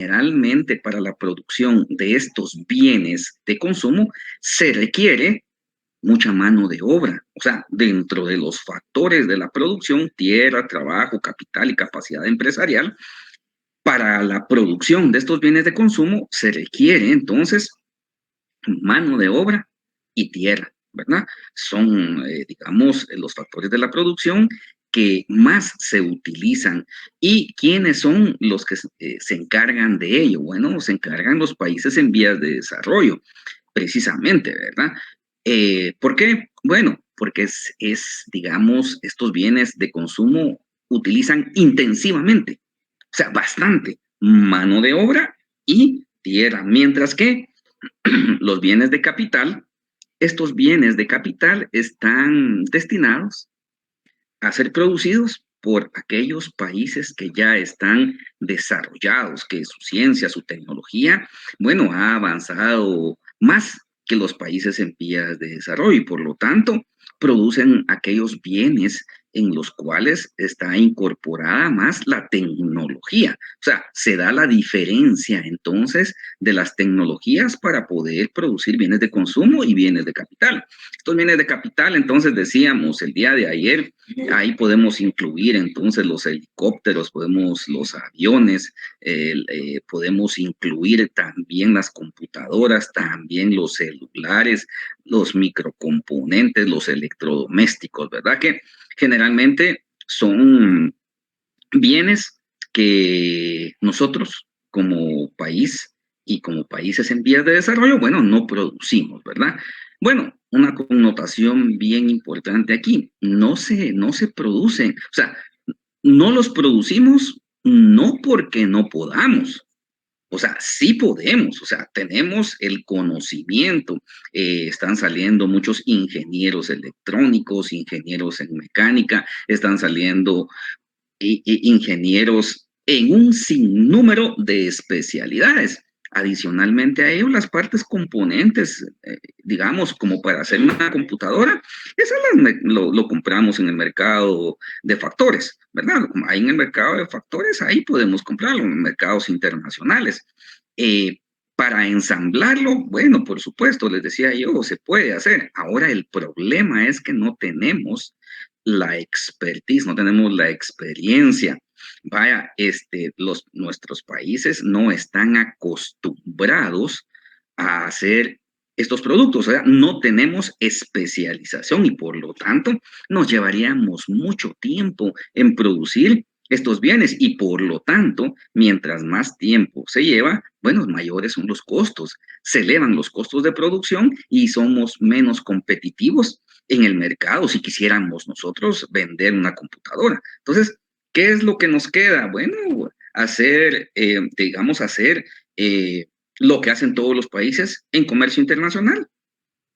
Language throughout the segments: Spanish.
generalmente para la producción de estos bienes de consumo se requiere mucha mano de obra. O sea, dentro de los factores de la producción, tierra, trabajo, capital y capacidad empresarial, para la producción de estos bienes de consumo se requiere entonces mano de obra y tierra, ¿verdad? Son, digamos, los factores de la producción que más se utilizan. ¿Y quiénes son los que se encargan de ello? Bueno, se encargan los países en vías de desarrollo, precisamente, ¿verdad? ¿Por qué? Bueno, porque digamos, estos bienes de consumo utilizan intensivamente, o sea, bastante mano de obra y tierra, mientras que los bienes de capital, estos bienes de capital están destinados a ser producidos por aquellos países que ya están desarrollados, que su ciencia, su tecnología, bueno, ha avanzado más que los países en vías de desarrollo y por lo tanto producen aquellos bienes en los cuales está incorporada más la tecnología. O sea, se da la diferencia entonces de las tecnologías para poder producir bienes de consumo y bienes de capital. Estos bienes de capital, entonces decíamos el día de ayer, ahí podemos incluir entonces los helicópteros, los aviones, podemos incluir también las computadoras, también los celulares, los microcomponentes, los electrodomésticos, ¿verdad? Que generalmente son bienes que nosotros como país y como países en vías de desarrollo, bueno, no producimos, ¿verdad? Bueno, una connotación bien importante aquí, no se producen, o sea, no los producimos no porque no podamos, o sea, sí podemos, o sea, tenemos el conocimiento, están saliendo muchos ingenieros electrónicos, ingenieros en mecánica, están saliendo ingenieros en un sinnúmero de especialidades. Adicionalmente a ello, las partes componentes, digamos, como para hacer una computadora, esas lo compramos en el mercado de factores, ¿verdad? Ahí en el mercado de factores, ahí podemos comprarlo, en mercados internacionales. Eh, para ensamblarlo, bueno, por supuesto, les decía yo, se puede hacer. Ahora el problema es que no tenemos la expertise, no tenemos la experiencia. Vaya, nuestros países no están acostumbrados a hacer estos productos, o sea, no tenemos especialización y por lo tanto nos llevaríamos mucho tiempo en producir estos bienes y por lo tanto, mientras más tiempo se lleva, bueno, mayores son los costos, se elevan los costos de producción y somos menos competitivos en el mercado si quisiéramos nosotros vender una computadora. Entonces, ¿qué es lo que nos queda? Bueno, hacer, digamos, hacer lo que hacen todos los países en comercio internacional,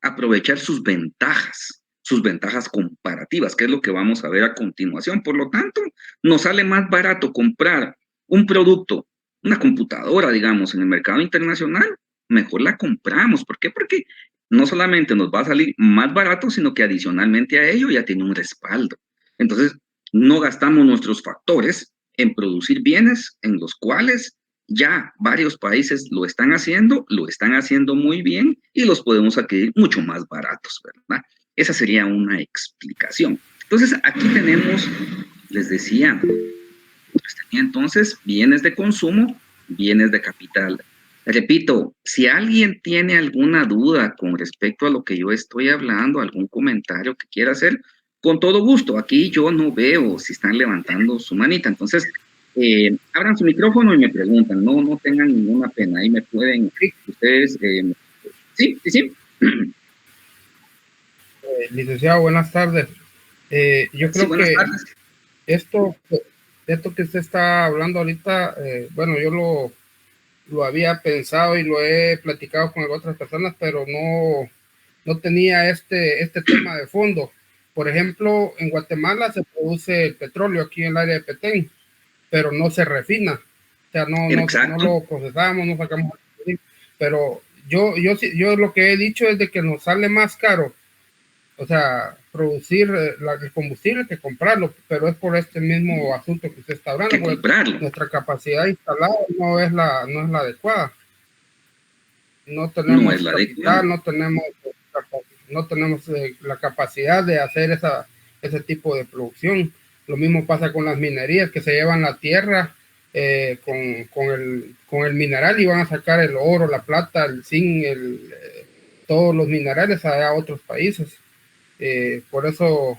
aprovechar sus ventajas comparativas, que es lo que vamos a ver a continuación. Por lo tanto, nos sale más barato comprar un producto, una computadora, digamos, en el mercado internacional, mejor la compramos. ¿Por qué? Porque no solamente nos va a salir más barato, sino que adicionalmente a ello ya tiene un respaldo. Entonces, no gastamos nuestros factores en producir bienes en los cuales ya varios países lo están haciendo muy bien y los podemos adquirir mucho más baratos, ¿verdad? Esa sería una explicación. Entonces, aquí tenemos, les decía, entonces, bienes de consumo, bienes de capital. Repito, si alguien tiene alguna duda con respecto a lo que yo estoy hablando, algún comentario que quiera hacer, con todo gusto. Aquí yo no veo si están levantando su manita. Entonces, abran su micrófono y me preguntan. No tengan ninguna pena. Ahí me pueden, ustedes, sí, sí, sí. Licenciado, buenas tardes. Yo Sí, creo buenas que tardes. esto, esto que usted está hablando ahorita, bueno, yo lo había pensado y lo he platicado con otras personas, pero no tenía este tema de fondo. Por ejemplo, en Guatemala se produce el petróleo aquí en el área de Petén, pero no se refina. O sea, no Exacto. lo procesamos, no sacamos. Pero yo lo que he dicho es de que nos sale más caro, o sea, producir el combustible que comprarlo, pero es por este mismo asunto que usted está hablando, nuestra capacidad instalada no es la adecuada. No tenemos capital, no tenemos la capacidad de hacer ese tipo de producción. Lo mismo pasa con las minerías que se llevan la tierra con el mineral y van a sacar el oro, la plata, el zinc, todos los minerales a otros países. Por eso,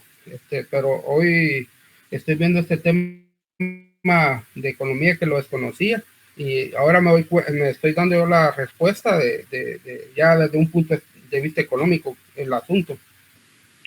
pero hoy estoy viendo este tema de economía que lo desconocía y ahora me estoy dando yo la respuesta ya desde un punto de vista económico el asunto.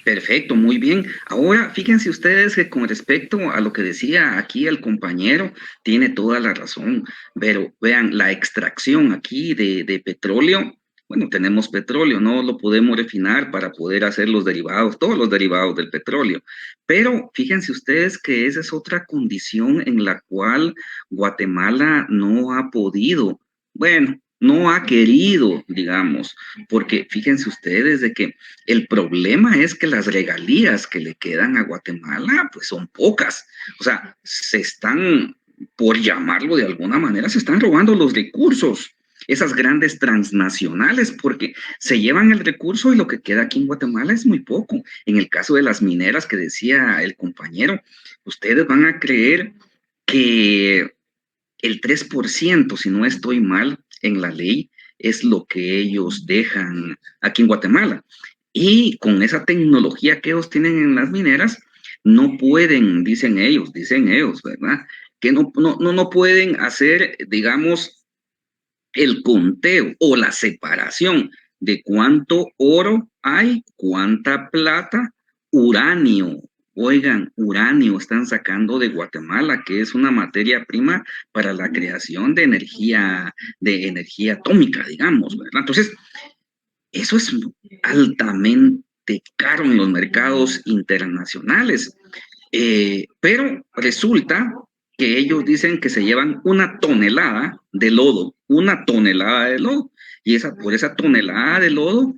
Perfecto, muy bien. Ahora, fíjense ustedes que con respecto a lo que decía aquí el compañero, tiene toda la razón, pero vean, la extracción aquí de petróleo, bueno, tenemos petróleo, no lo podemos refinar para poder hacer los derivados, todos los derivados del petróleo, pero fíjense ustedes que esa es otra condición en la cual Guatemala no ha podido, bueno, no ha querido, digamos, porque fíjense ustedes de que el problema es que las regalías que le quedan a Guatemala, pues son pocas. O sea, se están, por llamarlo de alguna manera, se están robando los recursos, esas grandes transnacionales, porque se llevan el recurso y lo que queda aquí en Guatemala es muy poco. En el caso de las mineras que decía el compañero, ustedes van a creer que el 3%, si no estoy mal en la ley, es lo que ellos dejan aquí en Guatemala. Y con esa tecnología que ellos tienen en las mineras, no pueden, dicen ellos, ¿verdad? Que no pueden hacer, digamos, el conteo o la separación de cuánto oro hay, cuánta plata, uranio. Oigan, uranio están sacando de Guatemala, que es una materia prima para la creación de energía atómica, digamos, ¿verdad? Entonces, eso es altamente caro en los mercados internacionales. Pero resulta que ellos dicen que se llevan una tonelada de lodo, y por esa tonelada de lodo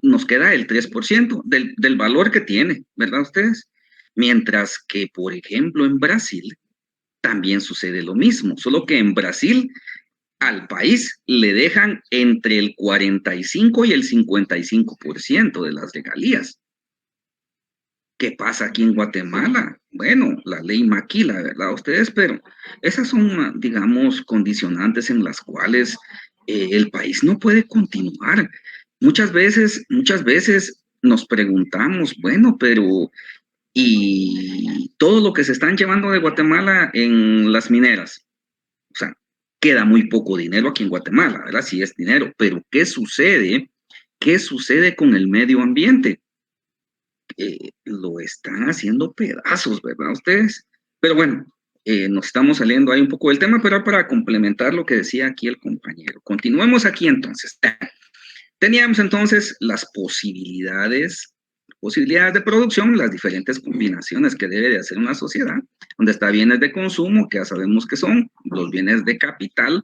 nos queda el 3% del valor que tiene, ¿verdad ustedes? Mientras que, por ejemplo, en Brasil también sucede lo mismo, solo que en Brasil al país le dejan entre el 45 y el 55% de las regalías. ¿Qué pasa aquí en Guatemala? Bueno, la ley maquila, ¿verdad? Ustedes, pero esas son, digamos, condicionantes en las cuales el país no puede continuar. Muchas veces nos preguntamos, bueno, pero ¿y todo lo que se están llevando de Guatemala en las mineras? O sea, queda muy poco dinero aquí en Guatemala, ¿verdad? Sí es dinero, pero ¿qué sucede? ¿Qué sucede con el medio ambiente? Lo están haciendo pedazos, ¿verdad? Ustedes. Pero bueno, nos estamos saliendo ahí un poco del tema, pero para complementar lo que decía aquí el compañero. Continuemos aquí entonces. Teníamos entonces las posibilidades de producción, las diferentes combinaciones que debe de hacer una sociedad, donde está bienes de consumo, que ya sabemos que son los bienes de capital.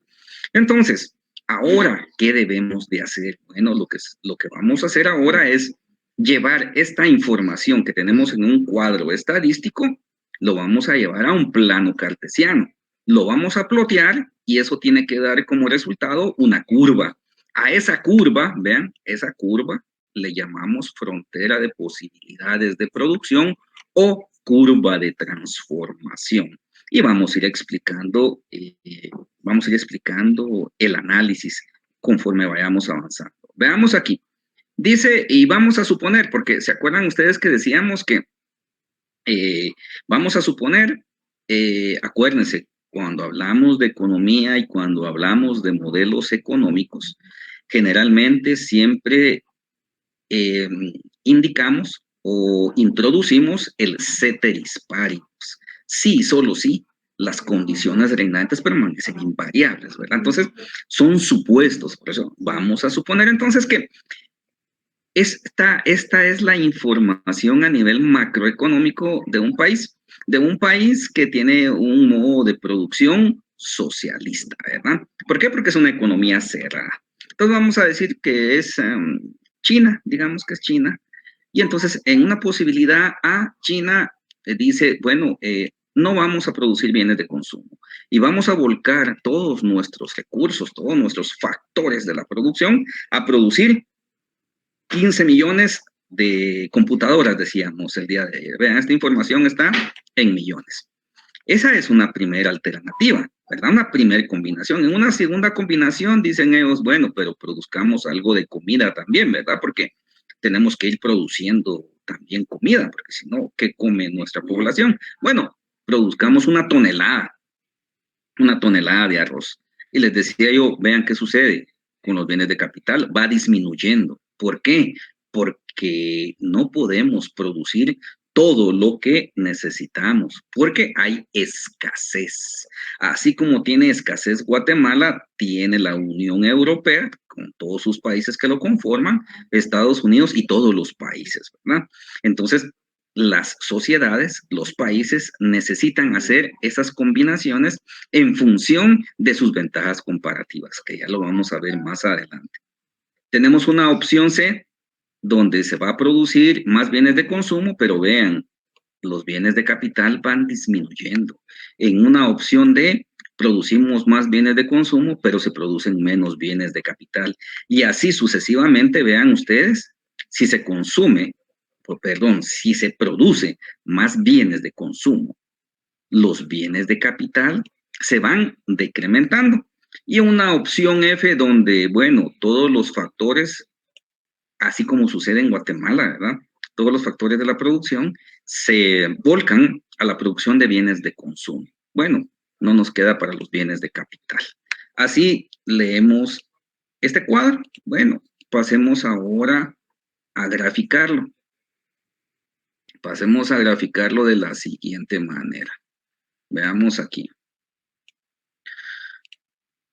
Entonces, ahora, ¿qué debemos de hacer? Bueno, lo que vamos a hacer ahora es llevar esta información que tenemos en un cuadro estadístico, lo vamos a llevar a un plano cartesiano, lo vamos a plotear y eso tiene que dar como resultado una curva. A esa curva, vean, esa curva le llamamos frontera de posibilidades de producción o curva de transformación. Y vamos a ir explicando el análisis conforme vayamos avanzando. Veamos aquí. Dice, y vamos a suponer, porque se acuerdan ustedes que decíamos que vamos a suponer, acuérdense, cuando hablamos de economía y cuando hablamos de modelos económicos, generalmente siempre indicamos o introducimos el ceteris paribus. Sí, solo sí, las condiciones reinantes permanecen invariables, ¿verdad? Entonces, son supuestos, por eso vamos a suponer entonces que esta es la información a nivel macroeconómico de un país que tiene un modo de producción socialista, ¿verdad? ¿Por qué? Porque es una economía cerrada. Entonces vamos a decir que es China, digamos que es China, Y entonces, en una posibilidad A, China dice, bueno, no vamos a producir bienes de consumo y vamos a volcar todos nuestros recursos, todos nuestros factores de la producción a producir 15 millones de computadoras, decíamos el día de ayer. Vean, esta información está en millones. Esa es una primera alternativa, ¿verdad? Una primera combinación. En una segunda combinación dicen ellos, bueno, pero produzcamos algo de comida también, ¿verdad? Porque tenemos que ir produciendo también comida, porque si no, ¿qué come nuestra población? Bueno, produzcamos una tonelada de arroz. Y les decía yo, vean qué sucede con los bienes de capital, va disminuyendo. ¿Por qué? Porque no podemos producir todo lo que necesitamos, porque hay escasez. Así como tiene escasez Guatemala, tiene la Unión Europea, con todos sus países que lo conforman, Estados Unidos y todos los países, ¿verdad? Entonces, las sociedades, los países necesitan hacer esas combinaciones en función de sus ventajas comparativas, que ya lo vamos a ver más adelante. Tenemos una opción C, donde se va a producir más bienes de consumo, pero vean, los bienes de capital van disminuyendo. En una opción D, producimos más bienes de consumo, pero se producen menos bienes de capital. Y así sucesivamente, vean ustedes, si se consume, perdón, si se produce más bienes de consumo, los bienes de capital se van decrementando. Y una opción F donde, bueno, todos los factores, así como sucede en Guatemala, ¿verdad? Todos los factores de la producción se volcan a la producción de bienes de consumo. Bueno, no nos queda para los bienes de capital. Así leemos este cuadro. Bueno, pasemos ahora a graficarlo. Pasemos a graficarlo de la siguiente manera. Veamos aquí.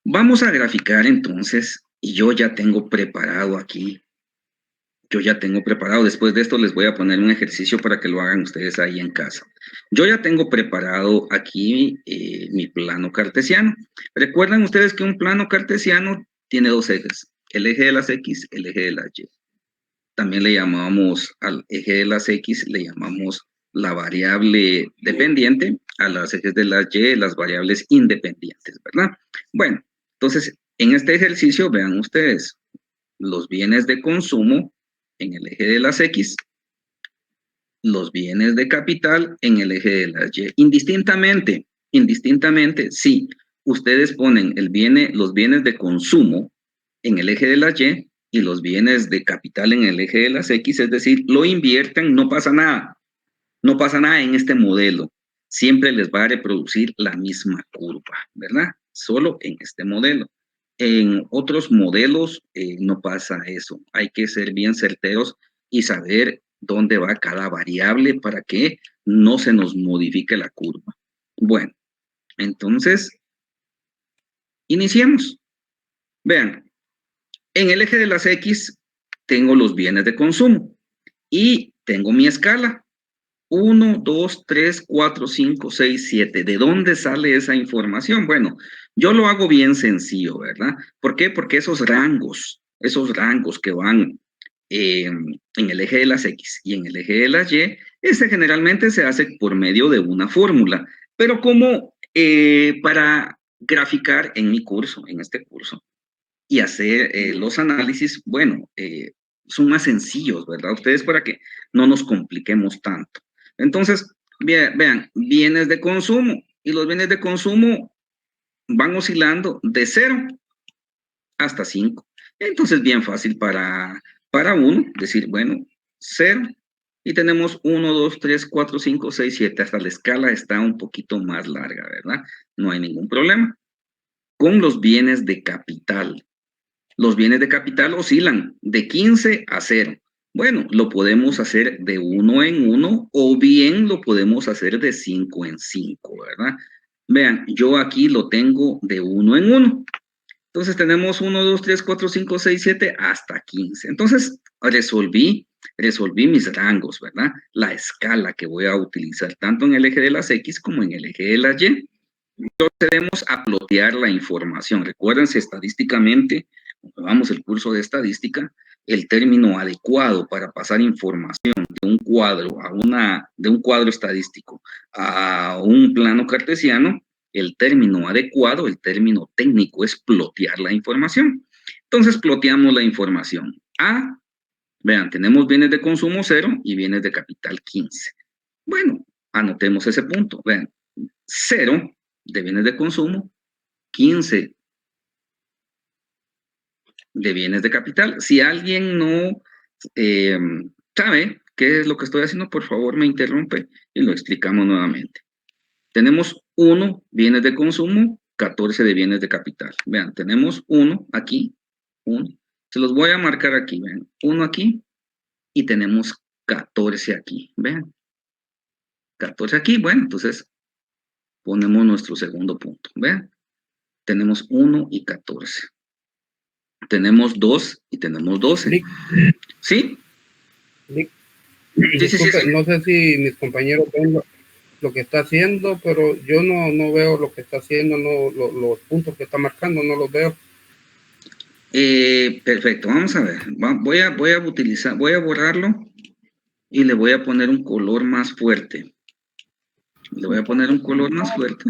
Vamos a graficar entonces, y yo ya tengo preparado aquí. Yo ya tengo preparado, después de esto les voy a poner un ejercicio para que lo hagan ustedes ahí en casa. Yo ya tengo preparado aquí mi plano cartesiano. Recuerden ustedes que un plano cartesiano tiene dos ejes, el eje de las X, el eje de las Y. También le llamamos al eje de las X, le llamamos la variable dependiente, a las ejes de las Y, las variables independientes, ¿verdad? Bueno, entonces, en este ejercicio, vean ustedes, los bienes de consumo en el eje de las X, los bienes de capital en el eje de las Y. Indistintamente, sí, ustedes ponen los bienes de consumo en el eje de las Y y los bienes de capital en el eje de las X, es decir, lo invierten, no pasa nada. No pasa nada en este modelo. Siempre les va a reproducir la misma curva, ¿verdad? Solo en este modelo. En otros modelos no pasa eso. Hay que ser bien certeros y saber dónde va cada variable para que no se nos modifique la curva. Bueno, entonces, iniciemos. Vean, en el eje de las X tengo los bienes de consumo y tengo mi escala. 1, 2, 3, 4, 5, 6, 7. ¿De dónde sale esa información? Bueno, yo lo hago bien sencillo, ¿verdad? ¿Por qué? Porque esos rangos que van en el eje de las X y en el eje de las Y, ese generalmente se hace por medio de una fórmula. Pero como para graficar en mi curso, en este curso, y hacer los análisis, bueno, son más sencillos, ¿verdad? Ustedes para que no nos compliquemos tanto. Entonces, vean, bienes de consumo. Y los bienes de consumo van oscilando de 0 hasta 5. Entonces, bien fácil para uno decir, bueno, 0. Y tenemos 1, 2, 3, 4, 5, 6, 7. Hasta la escala está un poquito más larga, ¿verdad? No hay ningún problema. Con los bienes de capital. Los bienes de capital oscilan de 15 a 0. Bueno, lo podemos hacer de 1 en 1 o bien lo podemos hacer de 5 en 5, ¿verdad? Vean, yo aquí lo tengo de 1 en 1. Entonces tenemos 1, 2, 3, 4, 5, 6, 7 hasta 15. Entonces resolví mis rangos, ¿verdad? La escala que voy a utilizar tanto en el eje de las X como en el eje de las Y. Procedemos a plotear la información. Recuérdense estadísticamente, vamos el curso de estadística, el término adecuado para pasar información de un cuadro de un cuadro estadístico a un plano cartesiano, el término adecuado, el término técnico es plotear la información. Entonces ploteamos la información. Vean, tenemos bienes de consumo 0 y bienes de capital 15. Bueno, anotemos ese punto. Vean, 0 de bienes de consumo, 15 de bienes de capital. Si alguien no sabe qué es lo que estoy haciendo, por favor me interrumpe y lo explicamos nuevamente. Tenemos 1 bienes de consumo, 14 de bienes de capital. Vean, tenemos 1 aquí, 1. Se los voy a marcar aquí, vean, 1 aquí y tenemos 14 aquí, vean. 14 aquí, bueno, entonces ponemos nuestro segundo punto, vean. Tenemos 1 y 14. Tenemos 2 y tenemos 12. ¿Sí? Sí. Disculpe, no sé si mis compañeros ven lo que está haciendo, pero yo no veo lo que está haciendo, los puntos que está marcando, no los veo. Perfecto, vamos a ver. Voy a borrarlo y le voy a poner un color más fuerte. Le voy a poner un color más fuerte.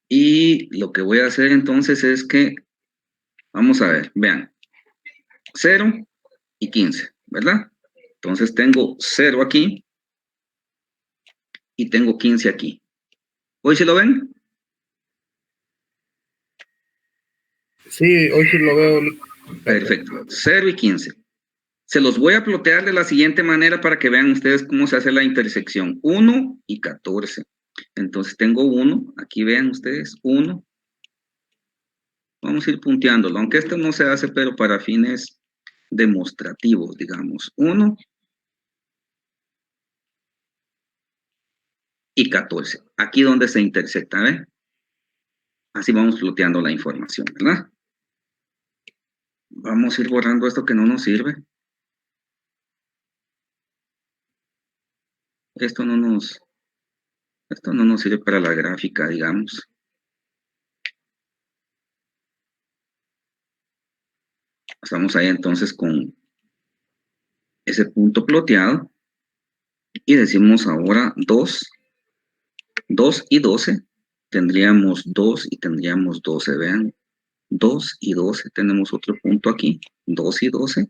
Y lo que voy a hacer entonces es que, vamos a ver, vean, 0 y 15, ¿verdad? Entonces tengo 0 aquí y tengo 15 aquí. ¿Hoy sí lo ven? Sí, hoy sí lo veo. Perfecto, 0 y 15. Se los voy a plotear de la siguiente manera para que vean ustedes cómo se hace la intersección. 1 y 14. Entonces tengo 1, aquí vean ustedes, 1. Vamos a ir punteándolo, aunque esto no se hace, pero para fines demostrativos, digamos. 1 y 14. Aquí donde se intersecta, ¿ven? Así vamos ploteando la información, ¿verdad? Vamos a ir borrando esto que no nos sirve. Esto no nos sirve para la gráfica, digamos. Estamos ahí entonces con ese punto ploteado. Y decimos ahora 2 y 12. Tendríamos 2 y tendríamos 12, vean. 2 y 12, tenemos otro punto aquí. 2 y 12.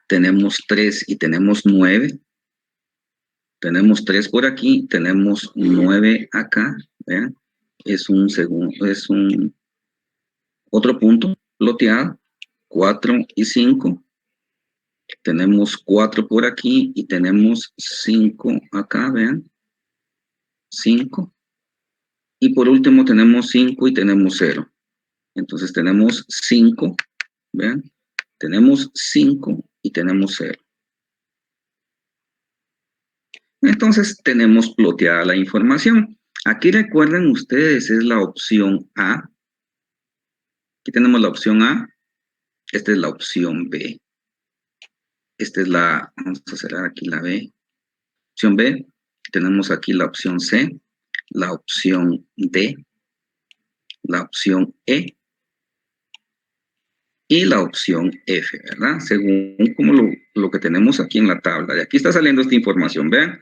Tenemos 3 y tenemos 9. Tenemos 3 por aquí, tenemos 9 acá, vean. Es un otro punto ploteado. 4 y 5. Tenemos 4 por aquí y tenemos 5 acá, vean. 5. Y por último tenemos 5 y tenemos 0. Entonces tenemos 5, vean. Tenemos 5 y tenemos 0. Entonces tenemos ploteada la información. Aquí recuerden ustedes, es la opción A. Aquí tenemos la opción A. Esta es la opción B. Esta es vamos a cerrar aquí la B. Opción B. Tenemos aquí la opción C, la opción D, la opción E y la opción F, ¿verdad? Según como lo que tenemos aquí en la tabla. De aquí está saliendo esta información, vean.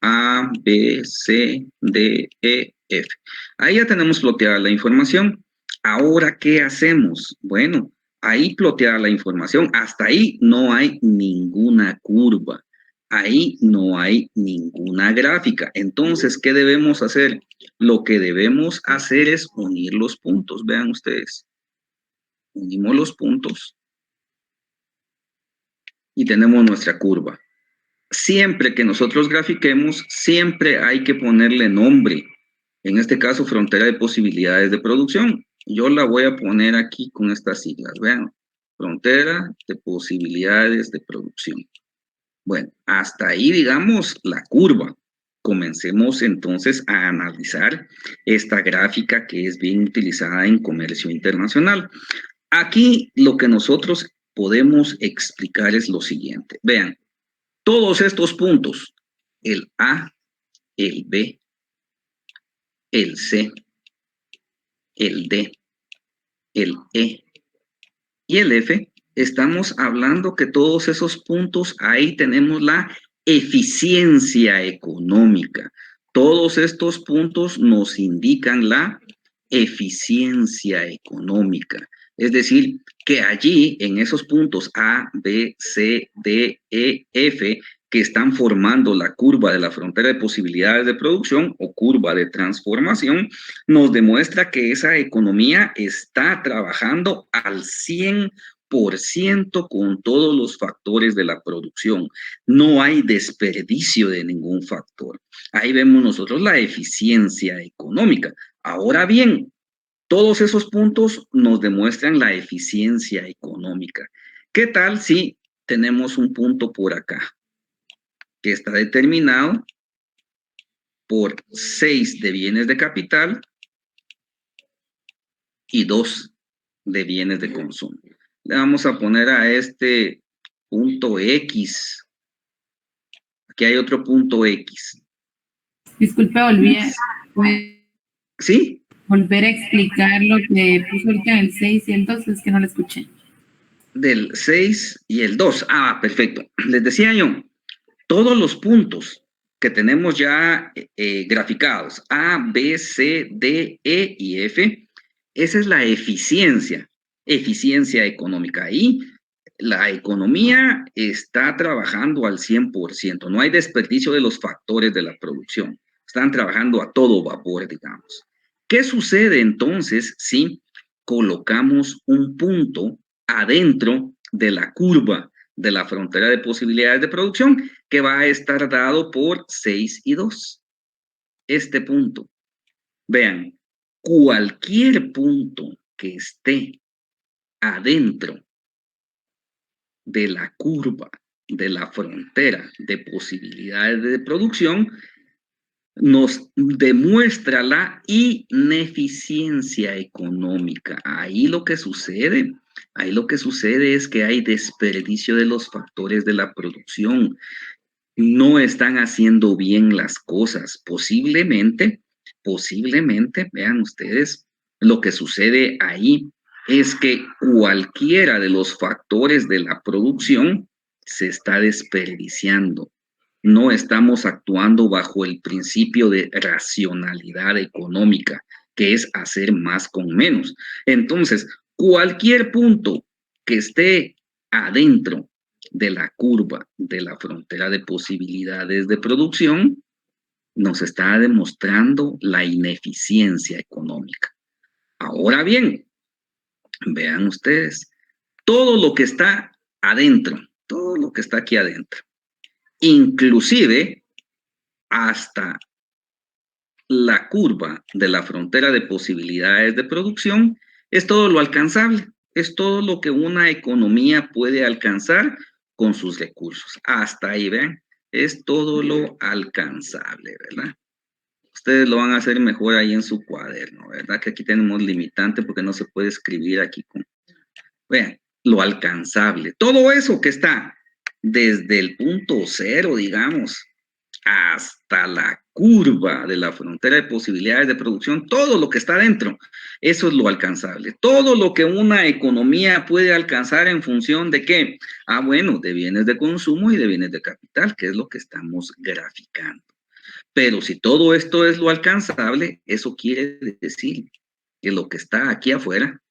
A, B, C, D, E, F. Ahí ya tenemos ploteada la información. Ahora, ¿qué hacemos? Bueno, ahí ploteada la información. Hasta ahí no hay ninguna curva. Ahí no hay ninguna gráfica. Entonces, ¿qué debemos hacer? Lo que debemos hacer es unir los puntos. Vean ustedes. Unimos los puntos y tenemos nuestra curva. Siempre que nosotros grafiquemos, siempre hay que ponerle nombre. En este caso, frontera de posibilidades de producción. Yo la voy a poner aquí con estas siglas. Vean, frontera de posibilidades de producción. Bueno, hasta ahí, digamos, la curva. Comencemos entonces a analizar esta gráfica que es bien utilizada en comercio internacional. Aquí lo que nosotros podemos explicar es lo siguiente. Vean, todos estos puntos, el A, el B, el C, el D, el E y el F, estamos hablando que todos esos puntos, ahí tenemos la eficiencia económica. Todos estos puntos nos indican la eficiencia económica. Es decir, que allí en esos puntos A, B, C, D, E, F, que están formando la curva de la frontera de posibilidades de producción o curva de transformación, nos demuestra que esa economía está trabajando al 100% con todos los factores de la producción. No hay desperdicio de ningún factor. Ahí vemos nosotros la eficiencia económica. Ahora bien, todos esos puntos nos demuestran la eficiencia económica. ¿Qué tal si tenemos un punto por acá que está determinado por 6 de bienes de capital y 2 de bienes de consumo? Le vamos a poner a este punto X. Aquí hay otro punto X. Disculpe, ¿puede ¿Sí? volver a explicar lo que puso ahorita el 6 y el 2? Es que no lo escuché. Del 6 y el 2. Ah, perfecto. Les decía yo, todos los puntos que tenemos ya graficados, A, B, C, D, E y F, esa es la eficiencia económica. Ahí la economía está trabajando al 100%, no hay desperdicio de los factores de la producción, están trabajando a todo vapor, digamos. ¿Qué sucede entonces si colocamos un punto adentro de la curva de la frontera de posibilidades de producción que va a estar dado por 6 y 2? Este punto. Vean, cualquier punto que esté adentro de la curva de la frontera de posibilidades de producción nos demuestra la ineficiencia económica. Ahí lo que sucede es que hay desperdicio de los factores de la producción. No están haciendo bien las cosas. Posiblemente, vean ustedes, lo que sucede ahí es que cualquiera de los factores de la producción se está desperdiciando. No estamos actuando bajo el principio de racionalidad económica, que es hacer más con menos. Entonces, cualquier punto que esté adentro de la curva de la frontera de posibilidades de producción nos está demostrando la ineficiencia económica. Ahora bien, vean ustedes, todo lo que está adentro, todo lo que está aquí adentro, inclusive hasta la curva de la frontera de posibilidades de producción, es todo lo alcanzable, es todo lo que una economía puede alcanzar con sus recursos. Hasta ahí, vean, es todo lo alcanzable, ¿verdad? Ustedes lo van a hacer mejor ahí en su cuaderno, ¿verdad? Que aquí tenemos limitante porque no se puede escribir aquí con... Vean, lo alcanzable. Todo eso que está desde el punto cero, digamos, hasta la curva de la frontera de posibilidades de producción, todo lo que está dentro, eso es lo alcanzable. Todo lo que una economía puede alcanzar en función de qué? Ah, bueno, de bienes de consumo y de bienes de capital, que es lo que estamos graficando. Pero si todo esto es lo alcanzable, eso quiere decir que lo que está aquí afuera,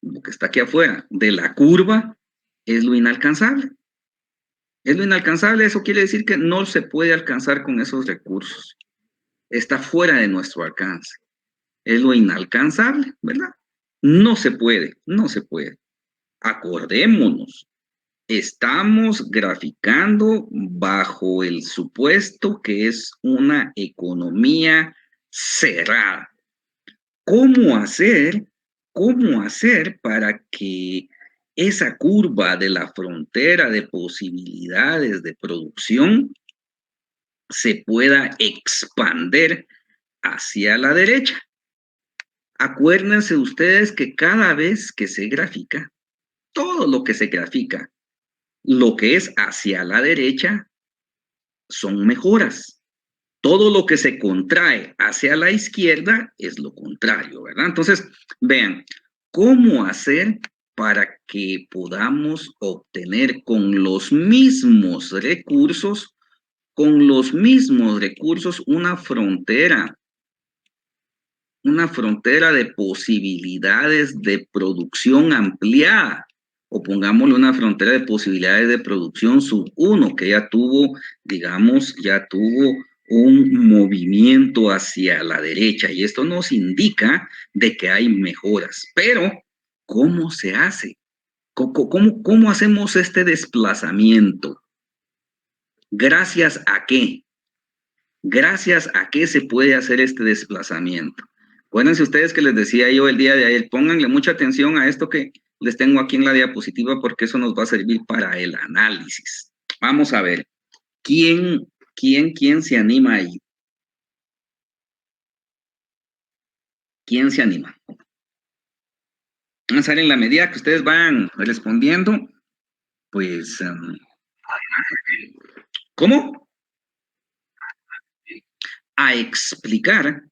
de la curva, es lo inalcanzable. Es lo inalcanzable, eso quiere decir que no se puede alcanzar con esos recursos. Está fuera de nuestro alcance. Es lo inalcanzable, ¿verdad? No se puede, no se puede. Acordémonos, estamos graficando bajo el supuesto que es una economía cerrada. ¿Cómo hacer? ¿Cómo hacer para que esa curva de la frontera de posibilidades de producción se pueda expander hacia la derecha? Acuérdense ustedes que cada vez que se grafica, todo lo que se grafica, lo que es hacia la derecha son mejoras. Todo lo que se contrae hacia la izquierda es lo contrario, ¿verdad? Entonces, vean, ¿cómo hacer para que podamos obtener con los mismos recursos, una frontera de posibilidades de producción ampliada? O pongámosle una frontera de posibilidades de producción sub 1, que ya tuvo, digamos, un movimiento hacia la derecha, y esto nos indica de que hay mejoras. Pero, ¿cómo se hace? ¿Cómo hacemos este desplazamiento? ¿Gracias a qué? ¿Gracias a qué se puede hacer este desplazamiento? Acuérdense ustedes que les decía yo el día de ayer, pónganle mucha atención a esto que les tengo aquí en la diapositiva, porque eso nos va a servir para el análisis. Vamos a ver, ¿quién se anima ahí? ¿Quién se anima? Vamos a ver, en la medida que ustedes van respondiendo, pues, ¿cómo? A explicar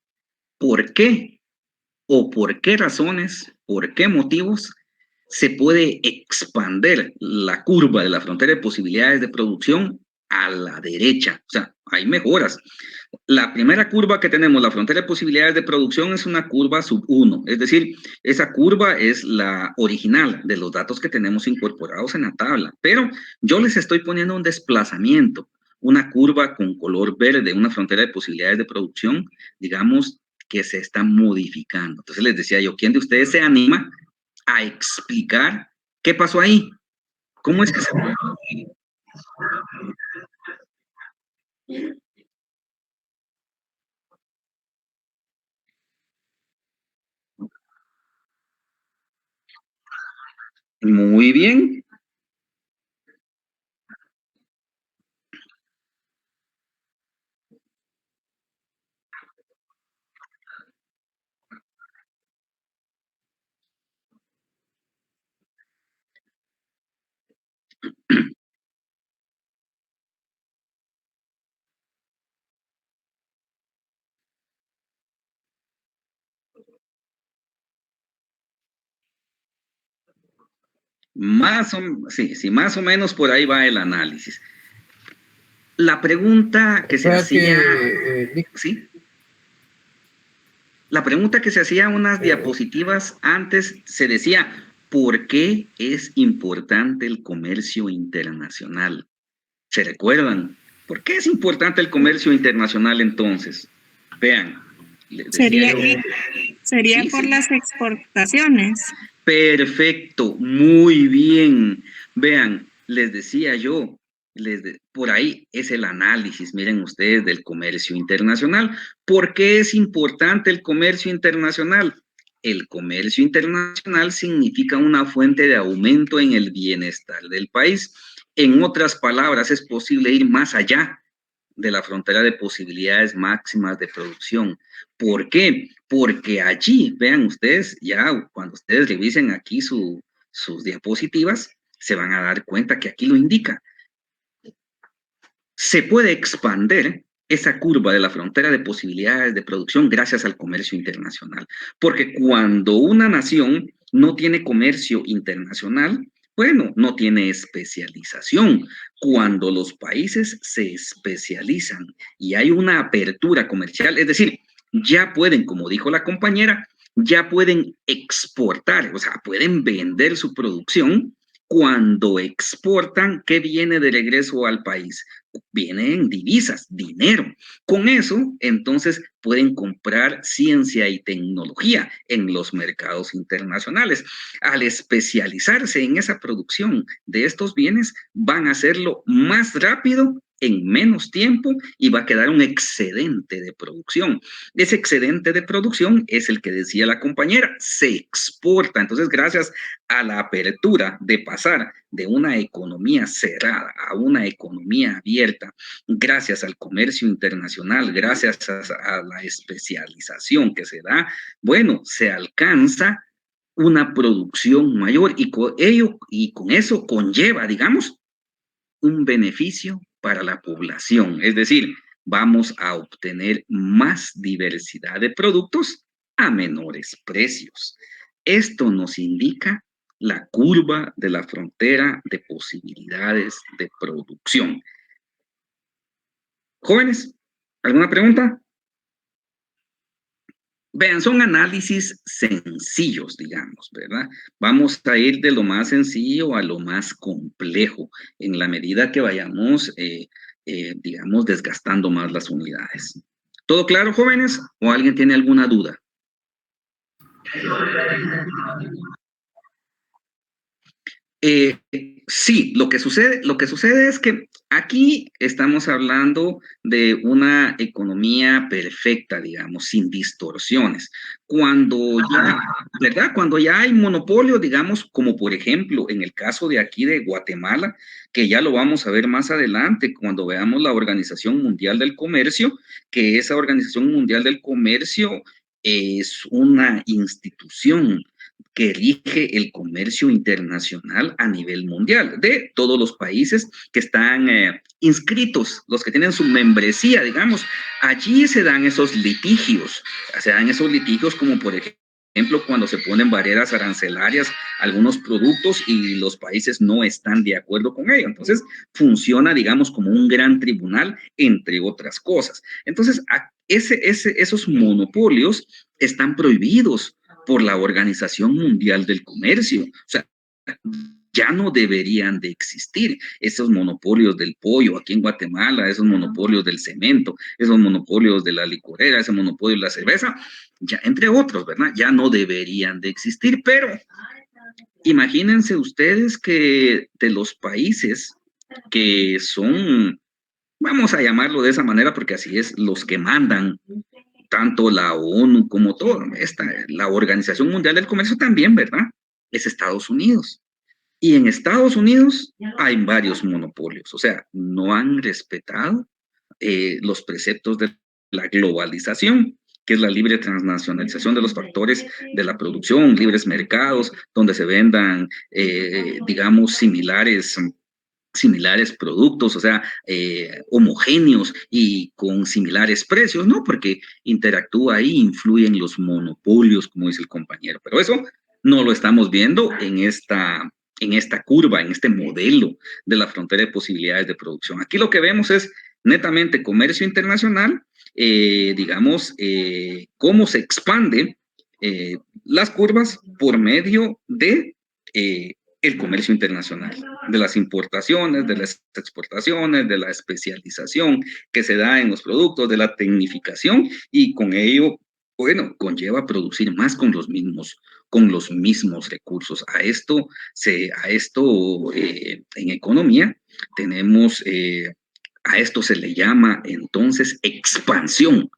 por qué o por qué razones, por qué motivos se puede expandir la curva de la frontera de posibilidades de producción a la derecha. O sea, hay mejoras. La primera curva que tenemos, la frontera de posibilidades de producción, es una curva sub 1. Es decir, esa curva es la original de los datos que tenemos incorporados en la tabla. Pero yo les estoy poniendo un desplazamiento, una curva con color verde, una frontera de posibilidades de producción, digamos, que se está modificando. Entonces les decía yo, ¿quién de ustedes se anima a explicar qué pasó ahí? ¿Cómo es que se... Muy bien. Más o menos por ahí va el análisis. La pregunta que se hacía... ¿sí? La pregunta que se hacía en unas diapositivas antes se decía, ¿por qué es importante el comercio internacional? ¿Se recuerdan? ¿Por qué es importante el comercio internacional entonces? Vean. Sería por las exportaciones. Perfecto, muy bien. Vean, les decía yo, por ahí es el análisis, miren ustedes, del comercio internacional. ¿Por qué es importante el comercio internacional? El comercio internacional significa una fuente de aumento en el bienestar del país. En otras palabras, es posible ir más allá de la frontera de posibilidades máximas de producción. ¿Por qué? Porque allí, vean ustedes, ya cuando ustedes revisen aquí sus diapositivas, se van a dar cuenta que aquí lo indica. Se puede expandir esa curva de la frontera de posibilidades de producción gracias al comercio internacional. Porque cuando una nación no tiene comercio internacional, bueno, no tiene especialización. Cuando los países se especializan y hay una apertura comercial, es decir, ya pueden, como dijo la compañera, ya pueden exportar, o sea, pueden vender su producción. Cuando exportan, ¿qué viene de regreso al país? Viene en divisas, dinero. Con eso, entonces, pueden comprar ciencia y tecnología en los mercados internacionales. Al especializarse en esa producción de estos bienes, van a hacerlo más rápido, en menos tiempo, y va a quedar un excedente de producción. Ese excedente de producción es el que decía la compañera, se exporta. Entonces, gracias a la apertura de pasar de una economía cerrada a una economía abierta, gracias al comercio internacional, gracias a la especialización que se da, bueno, se alcanza una producción mayor y con eso conlleva, digamos, un beneficio para la población. Es decir, vamos a obtener más diversidad de productos a menores precios. Esto nos indica la curva de la frontera de posibilidades de producción. Jóvenes, ¿alguna pregunta? Vean, son análisis sencillos, digamos, ¿verdad? Vamos a ir de lo más sencillo a lo más complejo, en la medida que vayamos, digamos, desgastando más las unidades. ¿Todo claro, jóvenes? ¿O alguien tiene alguna duda? Sí, lo que sucede es que aquí estamos hablando de una economía perfecta, digamos, sin distorsiones. Cuando ya, ¿verdad? Cuando ya hay monopolio, digamos, como por ejemplo en el caso de aquí de Guatemala, que ya lo vamos a ver más adelante cuando veamos la Organización Mundial del Comercio, que esa Organización Mundial del Comercio es una institución que rige el comercio internacional a nivel mundial, de todos los países que están inscritos, los que tienen su membresía, digamos. Allí se dan esos litigios como por ejemplo cuando se ponen barreras arancelarias a algunos productos y los países no están de acuerdo con ello. Entonces funciona, digamos, como un gran tribunal, entre otras cosas. Entonces esos monopolios están prohibidos por la Organización Mundial del Comercio. O sea, ya no deberían de existir esos monopolios del pollo aquí en Guatemala, esos monopolios del cemento, esos monopolios de la licorera, ese monopolio de la cerveza, ya entre otros, ¿verdad? Ya no deberían de existir, pero imagínense ustedes que de los países que son, vamos a llamarlo de esa manera porque así es, los que mandan tanto la ONU como todo, la Organización Mundial del Comercio también, ¿verdad? Es Estados Unidos. Y en Estados Unidos hay varios monopolios, o sea, no han respetado los preceptos de la globalización, que es la libre transnacionalización de los factores de la producción, libres mercados, donde se vendan, digamos, similares productos, o sea, homogéneos y con similares precios, ¿no? Porque interactúa ahí, influyen los monopolios, como dice el compañero. Pero eso no lo estamos viendo en esta curva, en este modelo de la frontera de posibilidades de producción. Aquí lo que vemos es netamente comercio internacional, digamos, cómo se expande las curvas por medio de el comercio internacional, de las importaciones, de las exportaciones, de la especialización que se da en los productos, de la tecnificación, y con ello, bueno, conlleva producir más con los mismos recursos. A esto en economía tenemos, a esto se le llama entonces expansión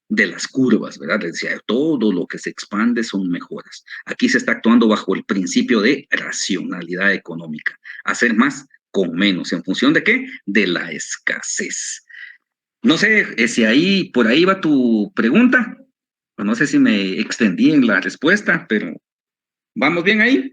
de las curvas, ¿verdad? Les decía, todo lo que se expande son mejoras. Aquí se está actuando bajo el principio de racionalidad económica. Hacer más con menos. ¿En función de qué? De la escasez. No sé si por ahí va tu pregunta. No sé si me extendí en la respuesta, pero ¿vamos bien ahí?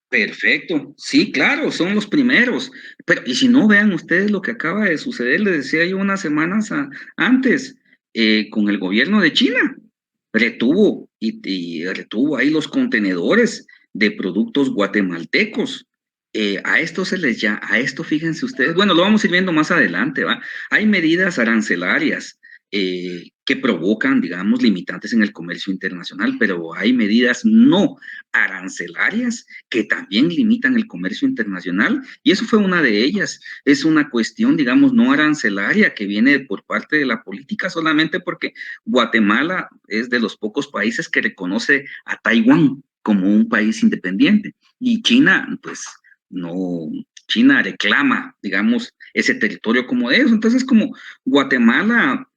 Perfecto, sí, claro, son los primeros. Pero, y si no, vean ustedes lo que acaba de suceder, les decía yo unas semanas antes, con el gobierno de China. Retuvo y retuvo ahí los contenedores de productos guatemaltecos. A esto fíjense ustedes, bueno, lo vamos a ir viendo más adelante, ¿va? Hay medidas arancelarias que provocan, digamos, limitantes en el comercio internacional, pero hay medidas no arancelarias que también limitan el comercio internacional, y eso fue una de ellas. Es una cuestión, digamos, no arancelaria que viene por parte de la política solamente porque Guatemala es de los pocos países que reconoce a Taiwán como un país independiente, y China, pues, no, China reclama, digamos, ese territorio como de ellos. Entonces, como Guatemala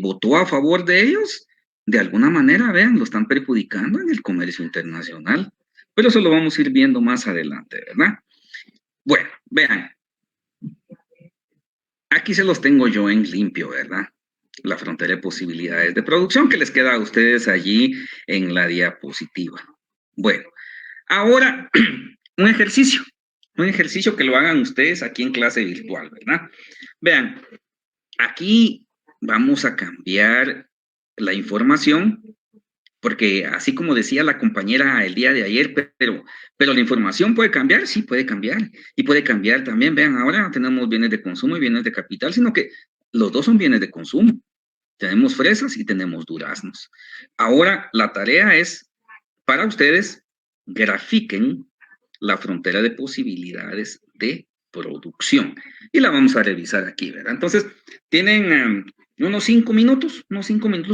votó a favor de ellos, de alguna manera, vean, lo están perjudicando en el comercio internacional. Pero eso lo vamos a ir viendo más adelante, ¿verdad? Bueno, vean, aquí se los tengo yo en limpio, ¿verdad? La frontera de posibilidades de producción que les queda a ustedes allí en la diapositiva. Bueno, ahora un ejercicio que lo hagan ustedes aquí en clase virtual, ¿verdad? Vean, aquí vamos a cambiar la información, porque así como decía la compañera el día de ayer, pero la información puede cambiar, sí puede cambiar, y puede cambiar también. Vean, ahora no tenemos bienes de consumo y bienes de capital, sino que los dos son bienes de consumo. Tenemos fresas y tenemos duraznos. Ahora la tarea es para ustedes, grafiquen la frontera de posibilidades de producción. Y la vamos a revisar aquí, ¿verdad? Entonces, tienen unos 5 minutos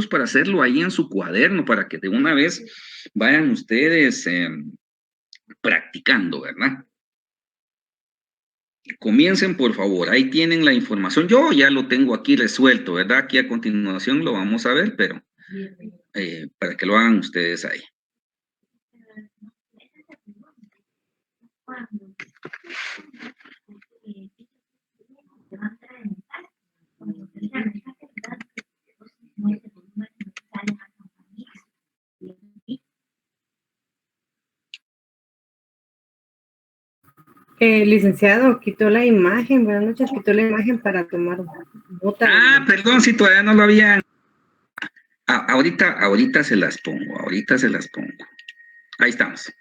para hacerlo ahí en su cuaderno, para que de una vez vayan ustedes practicando, ¿verdad? Comiencen, por favor. Ahí tienen la información. Yo ya lo tengo aquí resuelto, ¿verdad? Aquí a continuación lo vamos a ver, pero para que lo hagan ustedes ahí. Licenciado, quitó la imagen, buenas noches, quitó la imagen para tomar nota. Ah, perdón, si todavía no lo había. Ahorita se las pongo, ahorita se las pongo. Ahí estamos.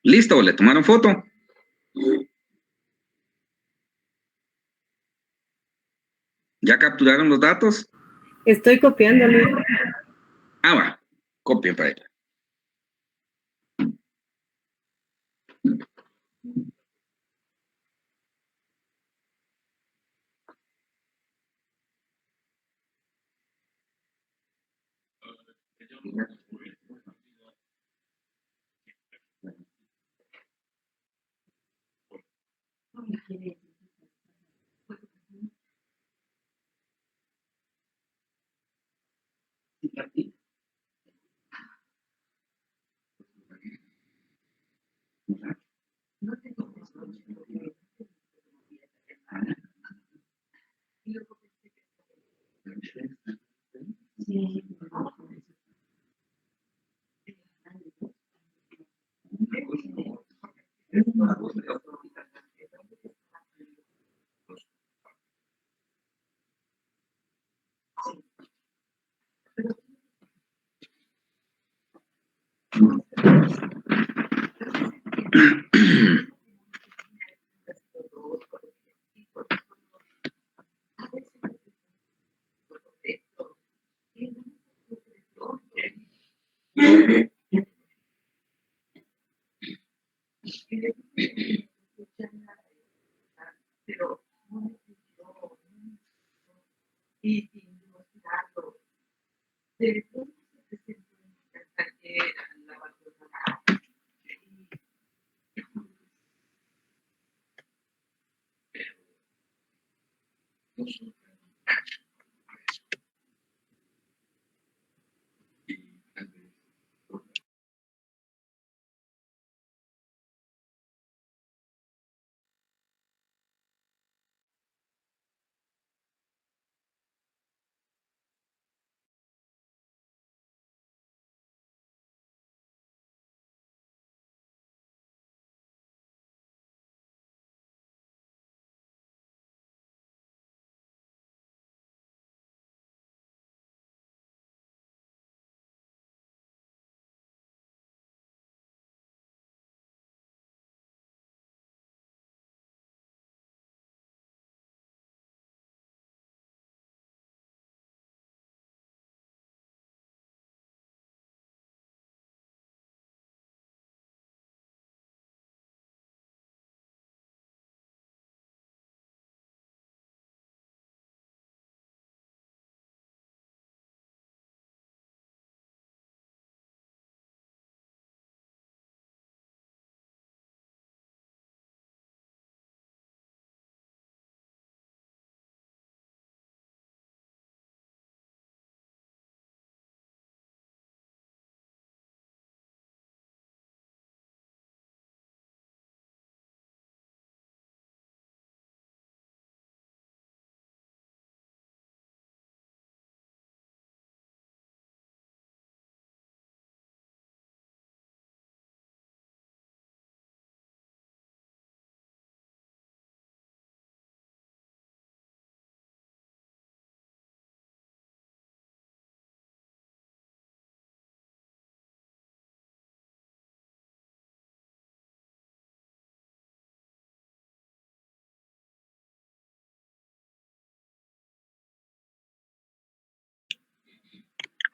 ¿Listo? ¿Le tomaron foto? ¿Ya capturaron los datos? Estoy copiándole. Ah, va. Copien para ella.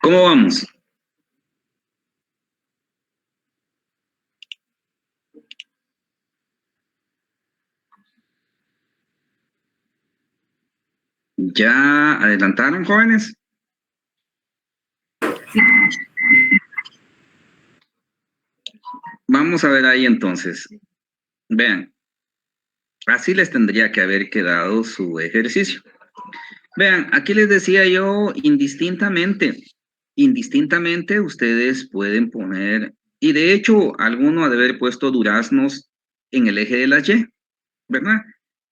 ¿Cómo vamos? ¿Ya adelantaron, jóvenes? Vamos a ver ahí entonces. Vean, así les tendría que haber quedado su ejercicio. Vean, aquí les decía yo, indistintamente ustedes pueden poner, y de hecho alguno ha de haber puesto duraznos en el eje de las Y, ¿verdad?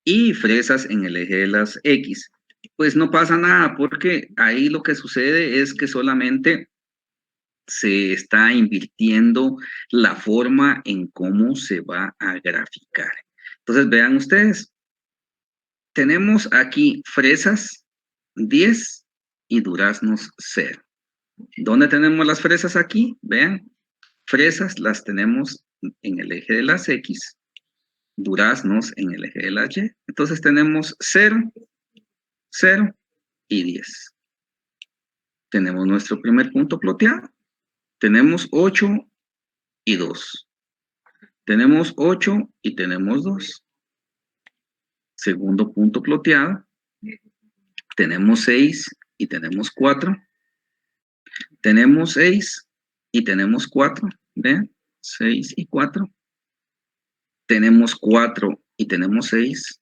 Y fresas en el eje de las X. Pues no pasa nada, porque ahí lo que sucede es que solamente se está invirtiendo la forma en cómo se va a graficar. Entonces, vean ustedes, tenemos aquí fresas 10 y duraznos 0. ¿Dónde tenemos las fresas aquí? Vean, fresas las tenemos en el eje de las X, duraznos en el eje de las Y. Entonces tenemos 0, 0 y 10. Tenemos nuestro primer punto ploteado. Tenemos 8 y 2. Tenemos 8 y tenemos 2. Segundo punto ploteado. Tenemos 6 y tenemos 4. Tenemos 6 y tenemos 4. Vean, 6 y 4. Tenemos 4 y tenemos 6.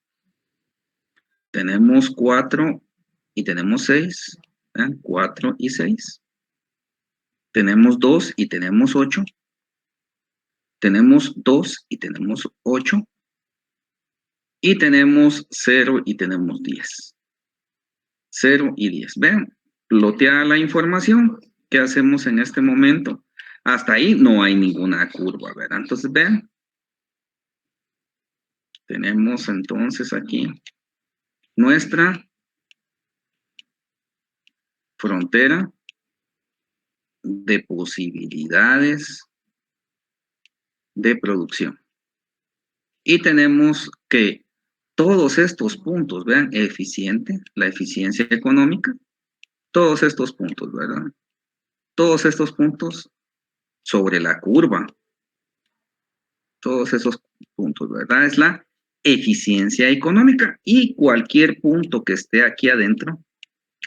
Tenemos 4 y tenemos 6. Vean, 4 y 6. Tenemos 2 y tenemos 8. Tenemos 2 y tenemos 8. Y tenemos 0 y tenemos 10. 0 y 10. Vean, plotea la información. ¿Qué hacemos en este momento? Hasta ahí no hay ninguna curva, ¿verdad? Entonces, vean. Tenemos entonces aquí nuestra frontera de posibilidades de producción. Y tenemos que todos estos puntos, vean, eficiente, la eficiencia económica, todos estos puntos, ¿verdad? Todos estos puntos sobre la curva, todos esos puntos, ¿verdad? Es la eficiencia económica y cualquier punto que esté aquí adentro,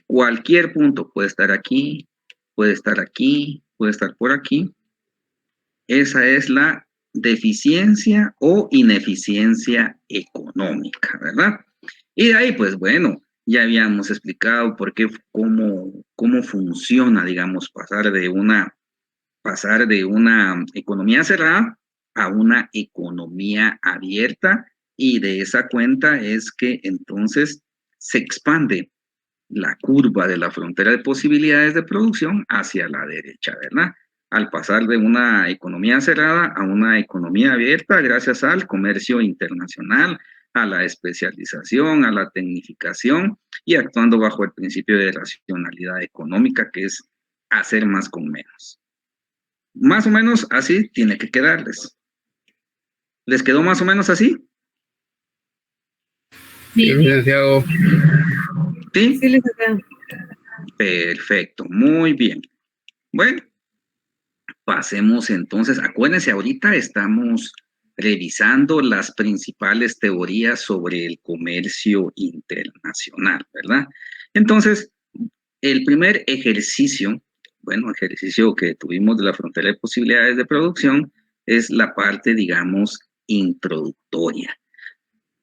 cualquier punto puede estar aquí, puede estar aquí, puede estar por aquí. Esa es la deficiencia o ineficiencia económica, ¿verdad? Y de ahí, pues bueno, ya habíamos explicado por qué, cómo funciona, digamos, pasar de una economía cerrada a una economía abierta, y de esa cuenta es que entonces se expande la curva de la frontera de posibilidades de producción hacia la derecha, ¿verdad? Al pasar de una economía cerrada a una economía abierta gracias al comercio internacional, a la especialización, a la tecnificación y actuando bajo el principio de racionalidad económica, que es hacer más con menos. Más o menos así tiene que quedarles. ¿Les quedó más o menos así? Sí, licenciado. ¿Sí? Sí, licenciado. Perfecto, muy bien. Bueno, pasemos entonces. Acuérdense, ahorita estamos revisando las principales teorías sobre el comercio internacional, ¿verdad? Entonces, el primer ejercicio, bueno, ejercicio que tuvimos de la frontera de posibilidades de producción es la parte, digamos, introductoria.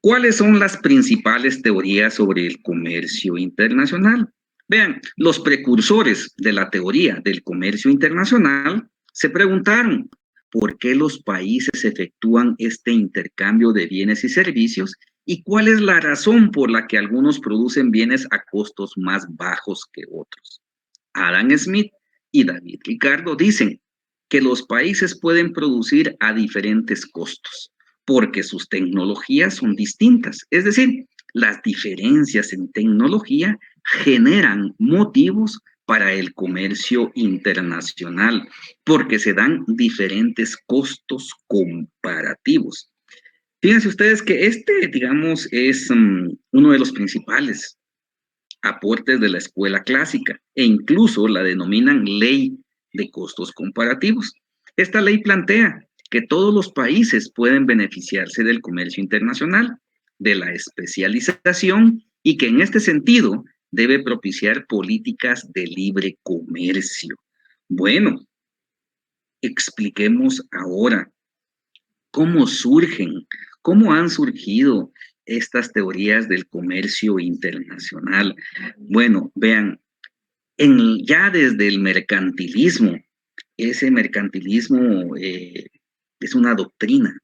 ¿Cuáles son las principales teorías sobre el comercio internacional? Vean, los precursores de la teoría del comercio internacional se preguntaron por qué los países efectúan este intercambio de bienes y servicios y cuál es la razón por la que algunos producen bienes a costos más bajos que otros. Adam Smith y David Ricardo dicen que los países pueden producir a diferentes costos porque sus tecnologías son distintas. Es decir, las diferencias en tecnología generan motivos para el comercio internacional, porque se dan diferentes costos comparativos. Fíjense ustedes que digamos, es uno de los principales aportes de la escuela clásica e incluso la denominan ley de costos comparativos. Esta ley plantea que todos los países pueden beneficiarse del comercio internacional, de la especialización y que en este sentido debe propiciar políticas de libre comercio. Bueno, expliquemos ahora cómo surgen, cómo han surgido estas teorías del comercio internacional. Bueno, vean, ya desde el mercantilismo, ese mercantilismo es una doctrina,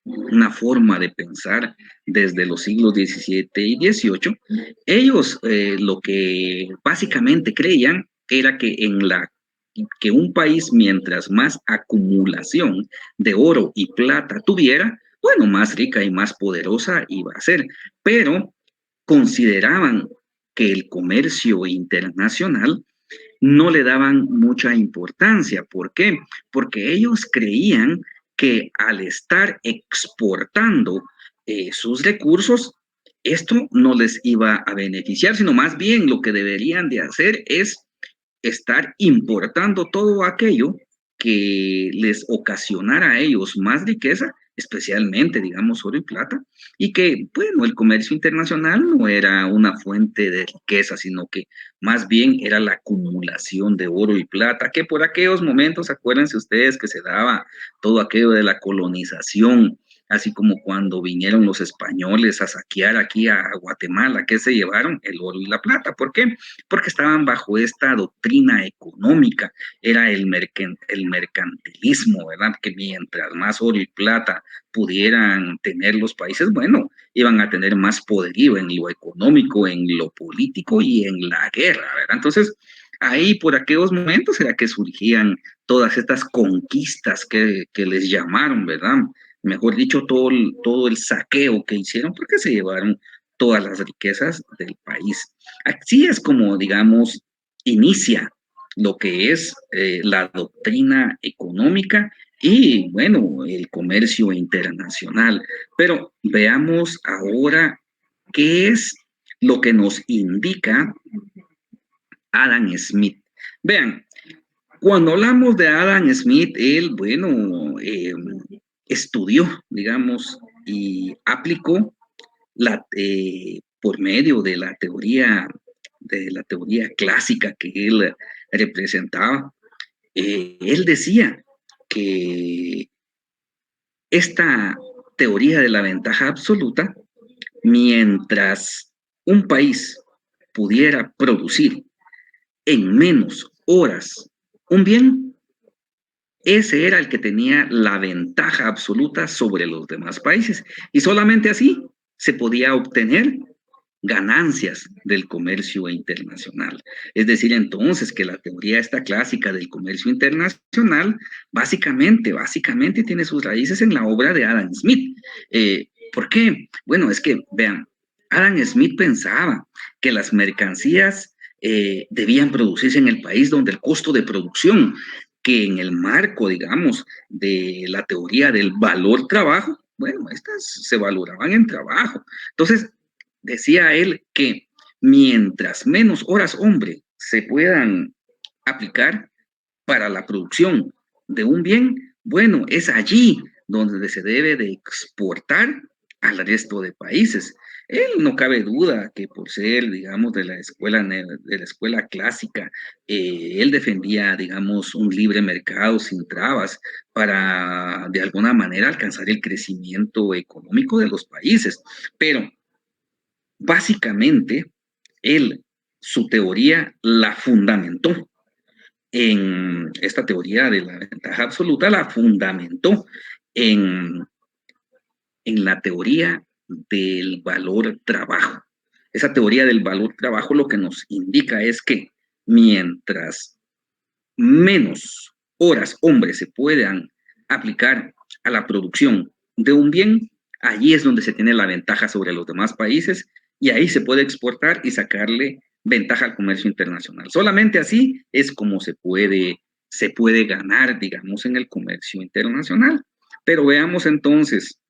una forma de pensar desde los siglos XVII y XVIII. Ellos lo que básicamente creían era que un país, mientras más acumulación de oro y plata tuviera, bueno, más rica y más poderosa iba a ser. Pero consideraban que el comercio internacional no le daban mucha importancia. ¿Por qué? Porque ellos creían que al estar exportando sus recursos, esto no les iba a beneficiar, sino más bien lo que deberían de hacer es estar importando todo aquello que les ocasionara a ellos más riqueza, especialmente, digamos, oro y plata, y que, bueno, el comercio internacional no era una fuente de riqueza, sino que más bien era la acumulación de oro y plata, que por aquellos momentos, acuérdense ustedes que se daba todo aquello de la colonización, así como cuando vinieron los españoles a saquear aquí a Guatemala, que se llevaron el oro y la plata. ¿Por qué? Porque estaban bajo esta doctrina económica, era el mercantilismo, ¿verdad? Que mientras más oro y plata pudieran tener los países, bueno, iban a tener más poderío en lo económico, en lo político y en la guerra, ¿verdad? Entonces, ahí por aquellos momentos era que surgían todas estas conquistas que les llamaron, ¿verdad? Mejor dicho, todo el saqueo que hicieron, porque se llevaron todas las riquezas del país. Así es como, digamos, inicia lo que es la doctrina económica y, bueno, el comercio internacional. Pero veamos ahora qué es lo que nos indica Adam Smith. Vean, cuando hablamos de Adam Smith, él, bueno, estudió, digamos, y aplicó por medio de la teoría clásica que él representaba, él decía que esta teoría de la ventaja absoluta, mientras un país pudiera producir en menos horas un bien, ese era el que tenía la ventaja absoluta sobre los demás países. Y solamente así se podía obtener ganancias del comercio internacional. Es decir, entonces que la teoría esta clásica del comercio internacional básicamente tiene sus raíces en la obra de Adam Smith. ¿Por qué? Bueno, es que, vean, Adam Smith pensaba que las mercancías debían producirse en el país donde el costo de producción, que en el marco, digamos, de la teoría del valor trabajo, bueno, estas se valoraban en trabajo. Entonces, decía él que mientras menos horas hombre se puedan aplicar para la producción de un bien, bueno, es allí donde se debe de exportar al resto de países. Él no cabe duda que por ser, digamos, de la escuela clásica, él defendía, digamos, un libre mercado sin trabas para, de alguna manera, alcanzar el crecimiento económico de los países. Pero básicamente, él, su teoría la fundamentó en esta teoría de la ventaja absoluta, la fundamentó en, en la teoría del valor trabajo. Esa teoría del valor trabajo lo que nos indica es que mientras menos horas hombres se puedan aplicar a la producción de un bien, allí es donde se tiene la ventaja sobre los demás países y ahí se puede exportar y sacarle ventaja al comercio internacional. Solamente así es como se puede ganar, digamos, en el comercio internacional. Pero veamos entonces,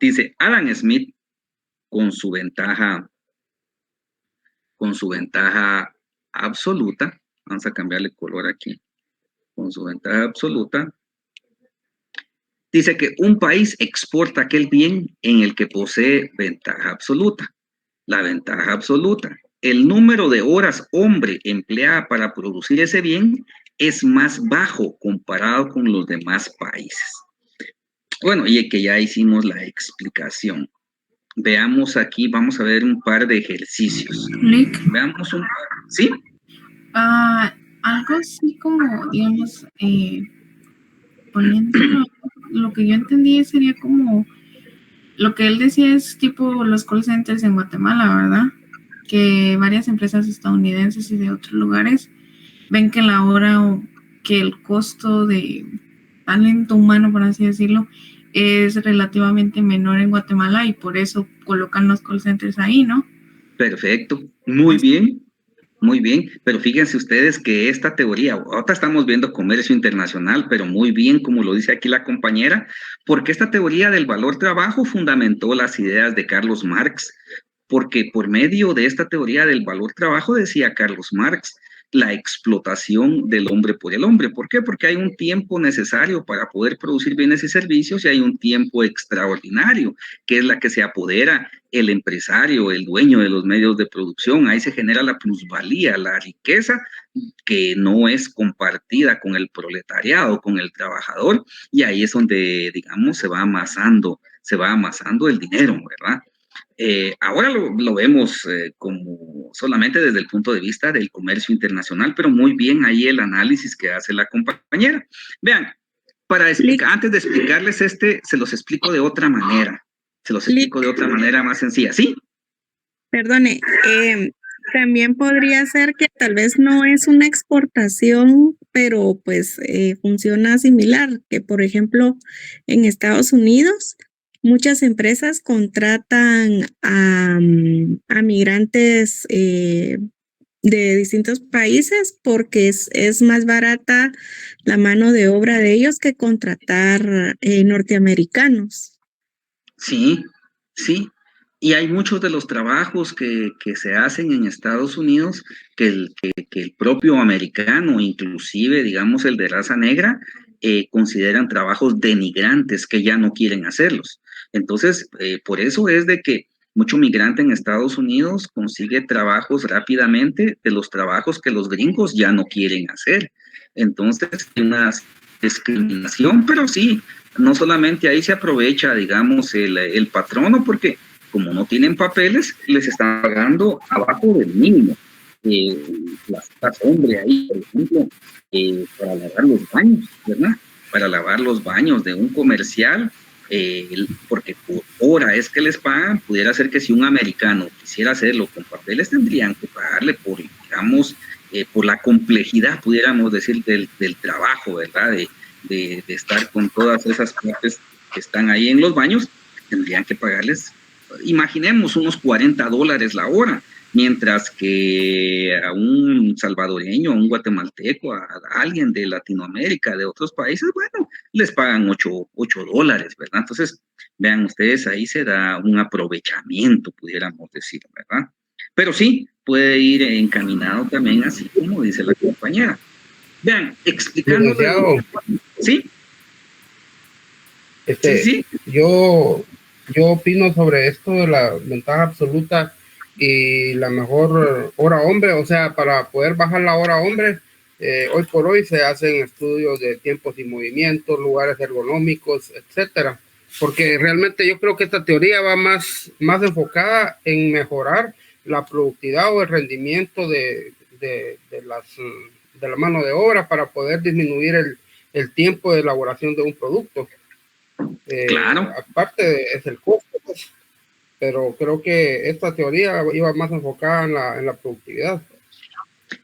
dice Adam Smith con su ventaja con su ventaja absoluta, vamos a cambiarle color aquí, con su ventaja absoluta, dice que un país exporta aquel bien en el que posee ventaja absoluta. La ventaja absoluta. El número de horas hombre empleada para producir ese bien es más bajo comparado con los demás países. Bueno, y que ya hicimos la explicación. Veamos aquí, vamos a ver un par de ejercicios. Lick, Veamos un par. ¿Sí? algo así como, digamos, poniéndolo, lo que yo entendí sería como, lo que él decía es tipo los call centers en Guatemala, ¿verdad? Que varias empresas estadounidenses y de otros lugares ven que la hora o que el costo de talento humano, por así decirlo, es relativamente menor en Guatemala y por eso colocan los call centers ahí, ¿no? Perfecto. Muy bien. Muy bien, pero fíjense ustedes que esta teoría, ahora estamos viendo comercio internacional, pero muy bien, como lo dice aquí la compañera, porque esta teoría del valor trabajo fundamentó las ideas de Carlos Marx, porque por medio de esta teoría del valor trabajo, decía Carlos Marx, la explotación del hombre por el hombre. ¿Por qué? Porque hay un tiempo necesario para poder producir bienes y servicios y hay un tiempo extraordinario, que es la que se apodera el empresario, el dueño de los medios de producción. Ahí se genera la plusvalía, la riqueza que no es compartida con el proletariado, con el trabajador, y ahí es donde, digamos, se va amasando el dinero, ¿verdad? Ahora lo vemos como solamente desde el punto de vista del comercio internacional, pero muy bien ahí el análisis que hace la compañera. Vean, antes de explicarles se los explico de otra manera. Se los explico de otra manera más sencilla. ¿Sí? Perdone, también podría ser que tal vez no es una exportación, pero pues funciona similar, que por ejemplo en Estados Unidos muchas empresas contratan a migrantes de distintos países porque es más barata la mano de obra de ellos que contratar norteamericanos. Sí, sí. Y hay muchos de los trabajos que se hacen en Estados Unidos que el propio americano, inclusive, digamos, el de raza negra, consideran trabajos denigrantes que ya no quieren hacerlos. Entonces, por eso es de que mucho migrante en Estados Unidos consigue trabajos rápidamente de los trabajos que los gringos ya no quieren hacer. Entonces, hay una discriminación, pero sí, no solamente ahí se aprovecha, digamos, el patrono, porque como no tienen papeles, les están pagando abajo del mínimo. Las hombre ahí, por ejemplo, para lavar los baños, ¿verdad? Para lavar los baños de un comercial, porque por hora es que les pagan, pudiera ser que si un americano quisiera hacerlo con papeles, tendrían que pagarle por, digamos, por la complejidad, pudiéramos decir, del trabajo, ¿verdad? De estar con todas esas partes que están ahí en los baños, tendrían que pagarles, imaginemos, unos $40 la hora, mientras que a un salvadoreño, a un guatemalteco, a alguien de Latinoamérica, de otros países, bueno, les pagan $8, ¿verdad? Entonces, vean ustedes, ahí se da un aprovechamiento, pudiéramos decir, ¿verdad? Pero sí, puede ir encaminado también así como dice la compañera. Vean, explicando. ¿Sí? Sí. Yo opino sobre esto de la ventaja absoluta y la mejor hora hombre, o sea, para poder bajar la hora hombre, hoy por hoy se hacen estudios de tiempos y movimientos, lugares ergonómicos, etcétera, porque realmente yo creo que esta teoría va más enfocada en mejorar la productividad o el rendimiento de la mano de obra para poder disminuir el tiempo de elaboración de un producto. Claro. Aparte es el costo, pues, pero creo que esta teoría iba más enfocada en la productividad.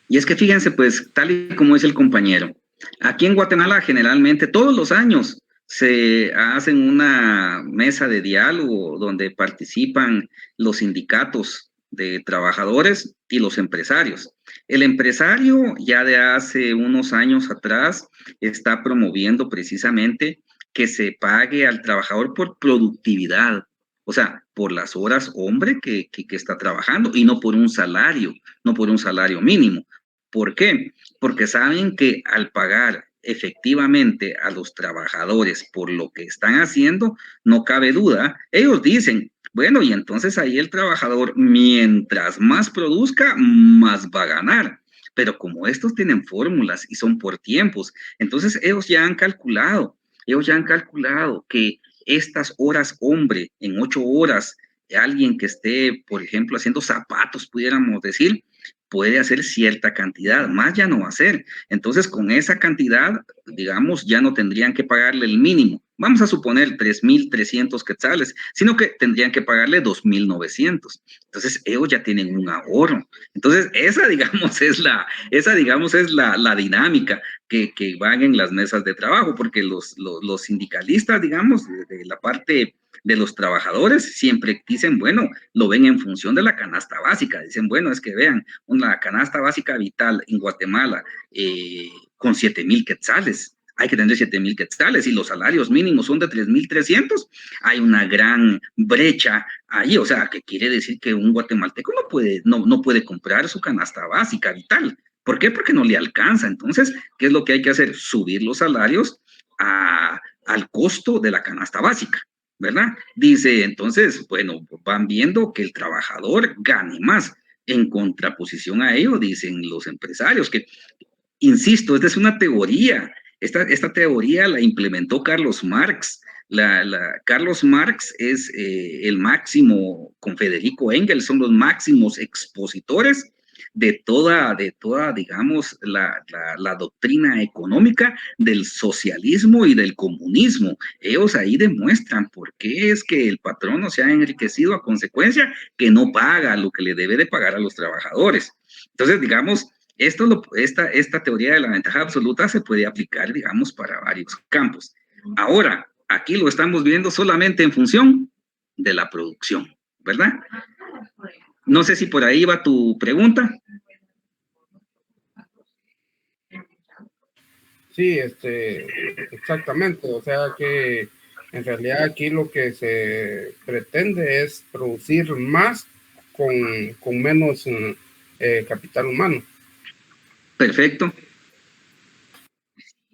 Y es que fíjense, pues, tal y como es el compañero, aquí en Guatemala generalmente todos los años se hacen una mesa de diálogo donde participan los sindicatos de trabajadores y los empresarios. El empresario ya de hace unos años atrás está promoviendo precisamente que se pague al trabajador por productividad. O sea, por las horas hombre que está trabajando y no por un salario mínimo. ¿Por qué? Porque saben que al pagar efectivamente a los trabajadores por lo que están haciendo, no cabe duda, ellos dicen, bueno, y entonces ahí el trabajador, mientras más produzca, más va a ganar. Pero como estos tienen fórmulas y son por tiempos, entonces ellos ya han calculado que estas horas hombre, en 8 horas, alguien que esté, por ejemplo, haciendo zapatos, pudiéramos decir, puede hacer cierta cantidad, más ya no va a hacer. Entonces, con esa cantidad, digamos, ya no tendrían que pagarle el mínimo. Vamos a suponer 3,300 quetzales, sino que tendrían que pagarle 2,900. Entonces, ellos ya tienen un ahorro. Entonces, esa, digamos, es la dinámica que van en las mesas de trabajo, porque los sindicalistas, digamos, de la parte de los trabajadores, siempre dicen, bueno, lo ven en función de la canasta básica. Dicen, bueno, es que vean, una canasta básica vital en Guatemala con 7,000 quetzales. Hay que tener 7,000 quetzales y los salarios mínimos son de 3,300. Hay una gran brecha ahí, o sea, que quiere decir que un guatemalteco no puede comprar su canasta básica vital. ¿Por qué? Porque no le alcanza. Entonces, ¿qué es lo que hay que hacer? Subir los salarios al costo de la canasta básica, ¿verdad? Dice, entonces, bueno, van viendo que el trabajador gane más. En contraposición a ello, dicen los empresarios, que, insisto, esta es una teoría. Esta teoría la implementó Carlos Marx. Carlos Marx es el máximo, con Federico Engels, son los máximos expositores de toda, digamos, la doctrina económica del socialismo y del comunismo. Ellos ahí demuestran por qué es que el patrono se ha enriquecido a consecuencia que no paga lo que le debe de pagar a los trabajadores. Entonces, digamos, esta teoría de la ventaja absoluta se puede aplicar, digamos, para varios campos. Ahora, aquí lo estamos viendo solamente en función de la producción, ¿verdad? No sé si por ahí va tu pregunta. Sí, exactamente. O sea que en realidad aquí lo que se pretende es producir más con menos capital humano. Perfecto.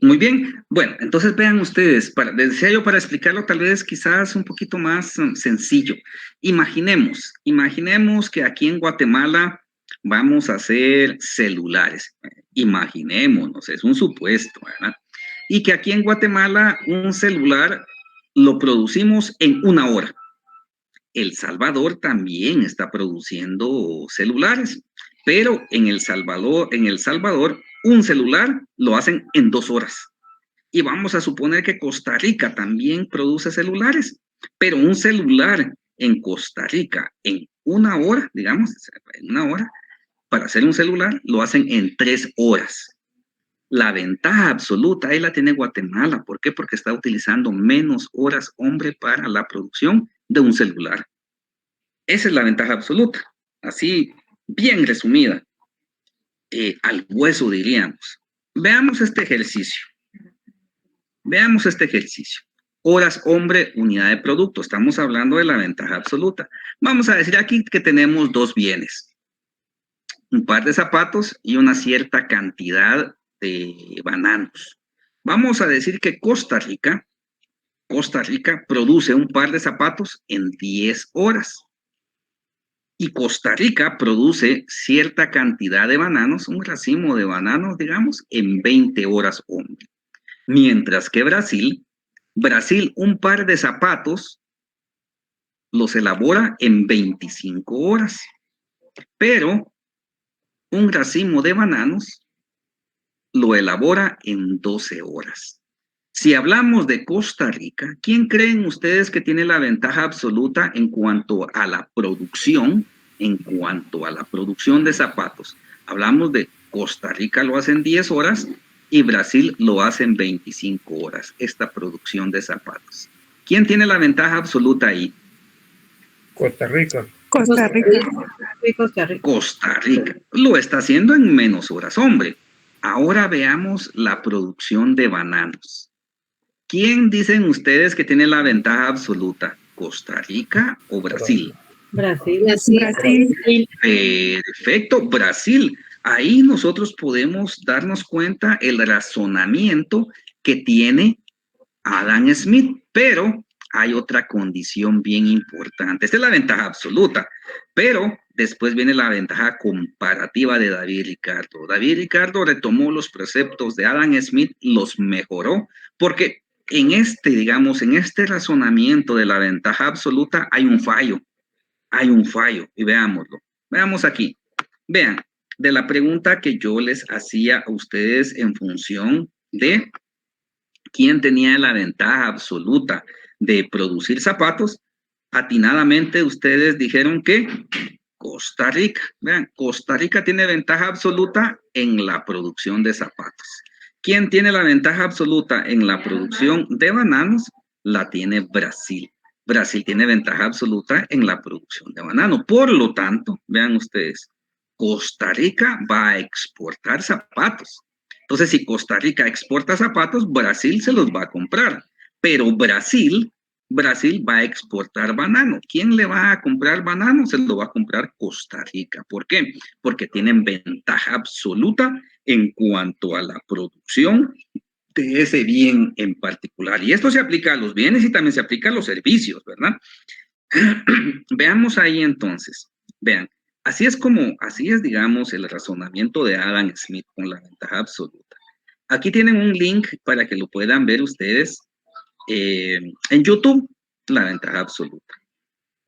Muy bien. Bueno, entonces vean ustedes, decía yo para explicarlo tal vez quizás un poquito más sencillo. Imaginemos que aquí en Guatemala vamos a hacer celulares. Imaginémonos, es un supuesto, ¿verdad? Y que aquí en Guatemala un celular lo producimos en 1 hora. El Salvador también está produciendo celulares, pero en El Salvador, un celular lo hacen en 2 horas. Y vamos a suponer que Costa Rica también produce celulares, pero un celular en Costa Rica en 1 hora, digamos, en 1 hora, para hacer un celular lo hacen en 3 horas. La ventaja absoluta ahí la tiene Guatemala. ¿Por qué? Porque está utilizando menos horas hombre para la producción de un celular. Esa es la ventaja absoluta. Así, bien resumida. Al hueso diríamos. Veamos este ejercicio. Horas hombre, unidad de producto. Estamos hablando de la ventaja absoluta. Vamos a decir aquí que tenemos 2 bienes. Un par de zapatos y una cierta cantidad de bananos. Vamos a decir que Costa Rica produce un par de zapatos en 10 horas. Y Costa Rica produce cierta cantidad de bananos, un racimo de bananos, digamos, en 20 horas hombre. Mientras que Brasil, un par de zapatos los elabora en 25 horas. Pero un racimo de bananos lo elabora en 12 horas. Si hablamos de Costa Rica, ¿quién creen ustedes que tiene la ventaja absoluta en cuanto a la producción? En cuanto a la producción de zapatos. Hablamos de Costa Rica lo hace en 10 horas y Brasil lo hace en 25 horas, esta producción de zapatos. ¿Quién tiene la ventaja absoluta ahí? Costa Rica. Costa Rica. Costa Rica. Lo está haciendo en menos horas, hombre. Ahora veamos la producción de bananos. ¿Quién dicen ustedes que tiene la ventaja absoluta? ¿Costa Rica o Brasil? Brasil. Brasil. Perfecto, Brasil. Ahí nosotros podemos darnos cuenta el razonamiento que tiene Adam Smith, pero hay otra condición bien importante. Esta es la ventaja absoluta, pero después viene la ventaja comparativa de David Ricardo. David Ricardo retomó los preceptos de Adam Smith, los mejoró, porque en digamos, en este razonamiento de la ventaja absoluta hay un fallo, y veámoslo. Veamos aquí. Vean, de la pregunta que yo les hacía a ustedes en función de quién tenía la ventaja absoluta de producir zapatos, atinadamente ustedes dijeron que Costa Rica. Vean, Costa Rica tiene ventaja absoluta en la producción de zapatos. ¿Quién tiene la ventaja absoluta en la producción de bananos? La tiene Brasil. Brasil tiene ventaja absoluta en la producción de banano. Por lo tanto, vean ustedes, Costa Rica va a exportar zapatos. Entonces, si Costa Rica exporta zapatos, Brasil se los va a comprar. Pero Brasil va a exportar banano. ¿Quién le va a comprar banano? Se lo va a comprar Costa Rica. ¿Por qué? Porque tienen ventaja absoluta en cuanto a la producción de ese bien en particular. Y esto se aplica a los bienes y también se aplica a los servicios, ¿verdad? Veamos ahí entonces. Vean, así es, digamos, el razonamiento de Adam Smith con la ventaja absoluta. Aquí tienen un link para que lo puedan ver ustedes en YouTube, la ventaja absoluta.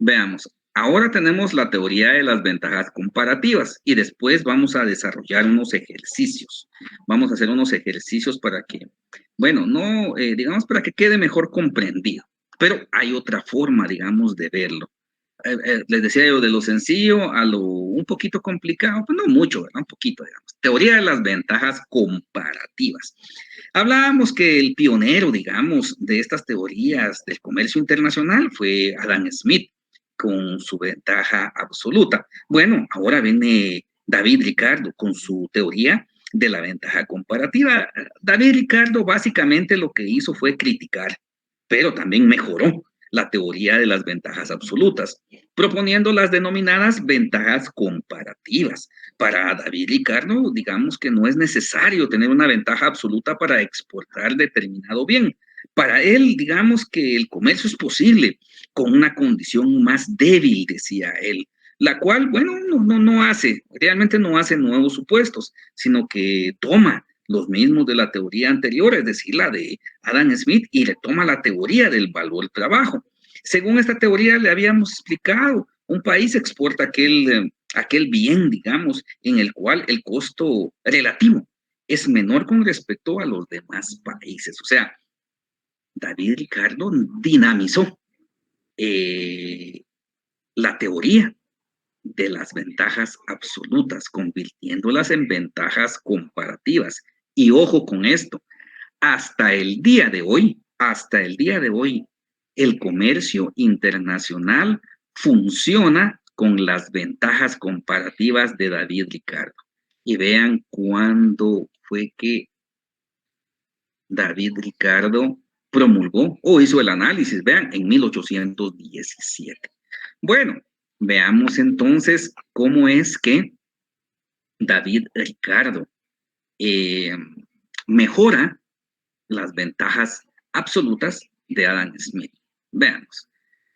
Veamos, ahora tenemos la teoría de las ventajas comparativas y después vamos a desarrollar unos ejercicios. Vamos a hacer unos ejercicios para que, bueno, no, digamos, para que quede mejor comprendido. Pero hay otra forma, digamos, de verlo. Les decía yo, de lo sencillo a lo un poquito complicado, pues no mucho, ¿verdad? Un poquito, digamos. Teoría de las ventajas comparativas. Hablábamos que el pionero, digamos, de estas teorías del comercio internacional fue Adam Smith, con su ventaja absoluta. Bueno, ahora viene David Ricardo con su teoría de la ventaja comparativa. David Ricardo básicamente lo que hizo fue criticar, pero también mejoró la teoría de las ventajas absolutas, proponiendo las denominadas ventajas comparativas. Para David Ricardo, digamos que no es necesario tener una ventaja absoluta para exportar determinado bien. Para él, digamos que el comercio es posible con una condición más débil, decía él, la cual, bueno, realmente no hace nuevos supuestos, sino que toma los mismos de la teoría anterior, es decir, la de Adam Smith, y retoma la teoría del valor trabajo. Según esta teoría le habíamos explicado, un país exporta aquel bien, digamos, en el cual el costo relativo es menor con respecto a los demás países. O sea, David Ricardo dinamizó la teoría de las ventajas absolutas, convirtiéndolas en ventajas comparativas. Y ojo con esto, hasta el día de hoy, el comercio internacional funciona con las ventajas comparativas de David Ricardo. Y vean cuándo fue que David Ricardo promulgó o hizo el análisis, vean, en 1817. Bueno, veamos entonces cómo es que David Ricardo mejora las ventajas absolutas de Adam Smith. Veamos.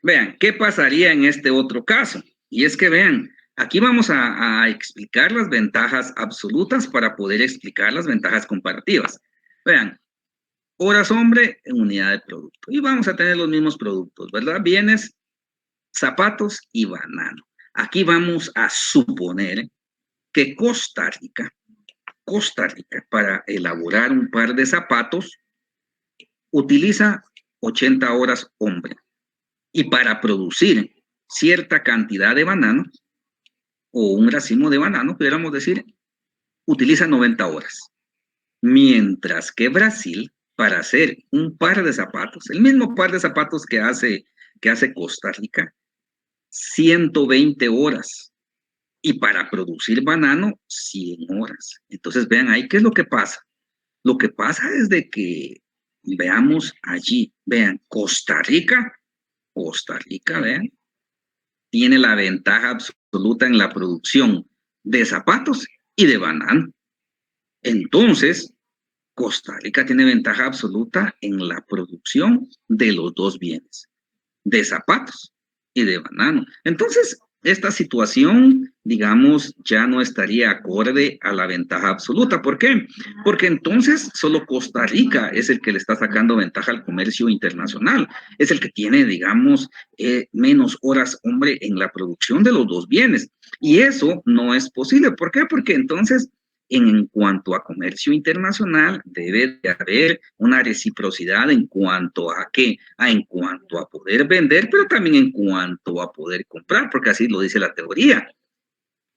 Vean, ¿qué pasaría en este otro caso? Y es que vean, aquí vamos a explicar las ventajas absolutas para poder explicar las ventajas comparativas. Vean, horas hombre en unidad de producto. Y vamos a tener los mismos productos, ¿verdad? Bienes, zapatos y banano. Aquí vamos a suponer que Costa Rica, para elaborar un par de zapatos, utiliza 80 horas hombre. Y para producir cierta cantidad de banano, o un racimo de banano, pudiéramos decir, utiliza 90 horas. Mientras que Brasil, para hacer un par de zapatos, el mismo par de zapatos que hace Costa Rica, 120 horas. Y para producir banano, 100 horas. Entonces, vean ahí, ¿qué es lo que pasa? Lo que pasa es de que, veamos allí, vean, Costa Rica Costa Rica, vean, tiene la ventaja absoluta en la producción de zapatos y de banano. Entonces, Costa Rica tiene ventaja absoluta en la producción de los dos bienes, de zapatos y de banano. Entonces, esta situación, digamos, ya no estaría acorde a la ventaja absoluta. ¿Por qué? Porque entonces solo Costa Rica es el que le está sacando ventaja al comercio internacional. Es el que tiene, digamos, menos horas hombre en la producción de los dos bienes. Y eso no es posible. ¿Por qué? Porque entonces en cuanto a comercio internacional, debe de haber una reciprocidad en cuanto a qué, en cuanto a poder vender, pero también en cuanto a poder comprar, porque así lo dice la teoría.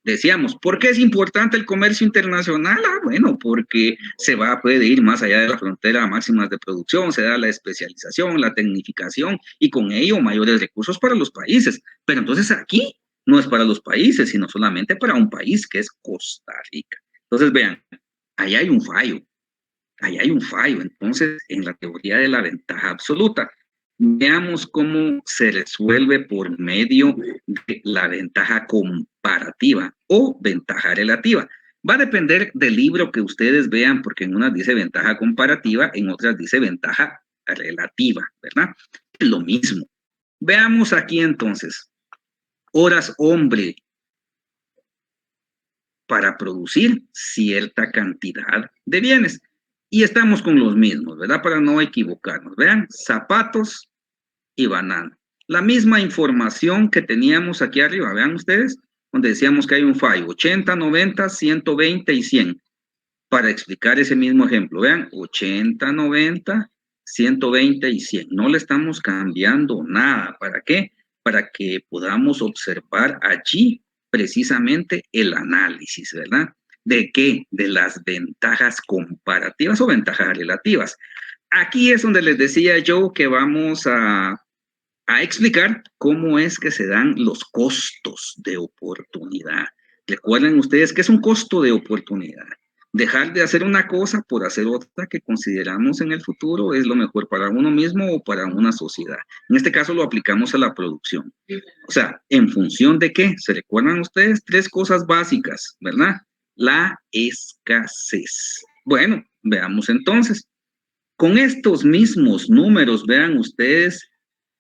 Decíamos, ¿por qué es importante el comercio internacional? Bueno, porque puede ir más allá de la frontera máximas de producción, se da la especialización, la tecnificación y con ello mayores recursos para los países. Pero entonces aquí no es para los países, sino solamente para un país que es Costa Rica. Entonces, vean, ahí hay un fallo. Ahí hay un fallo. Entonces, en la teoría de la ventaja absoluta, veamos cómo se resuelve por medio de la ventaja comparativa o ventaja relativa. Va a depender del libro que ustedes vean, porque en unas dice ventaja comparativa, en otras dice ventaja relativa, ¿verdad? Es lo mismo. Veamos aquí entonces. Horas hombre para producir cierta cantidad de bienes. Y estamos con los mismos, ¿verdad? Para no equivocarnos. Vean, zapatos y banano. La misma información que teníamos aquí arriba, vean ustedes, donde decíamos que hay un fallo, 80, 90, 120 y 100. Para explicar ese mismo ejemplo, vean, 80, 90, 120 y 100. No le estamos cambiando nada. ¿Para qué? Para que podamos observar allí precisamente el análisis, ¿verdad? ¿De qué? De las ventajas comparativas o ventajas relativas. Aquí es donde les decía yo que vamos a explicar cómo es que se dan los costos de oportunidad. Recuerden ustedes que es un costo de oportunidad. Dejar de hacer una cosa por hacer otra que consideramos en el futuro es lo mejor para uno mismo o para una sociedad. En este caso lo aplicamos a la producción. O sea, ¿en función de qué? ¿Se recuerdan ustedes? 3 cosas básicas, ¿verdad? La escasez. Bueno, veamos entonces. Con estos mismos números, vean ustedes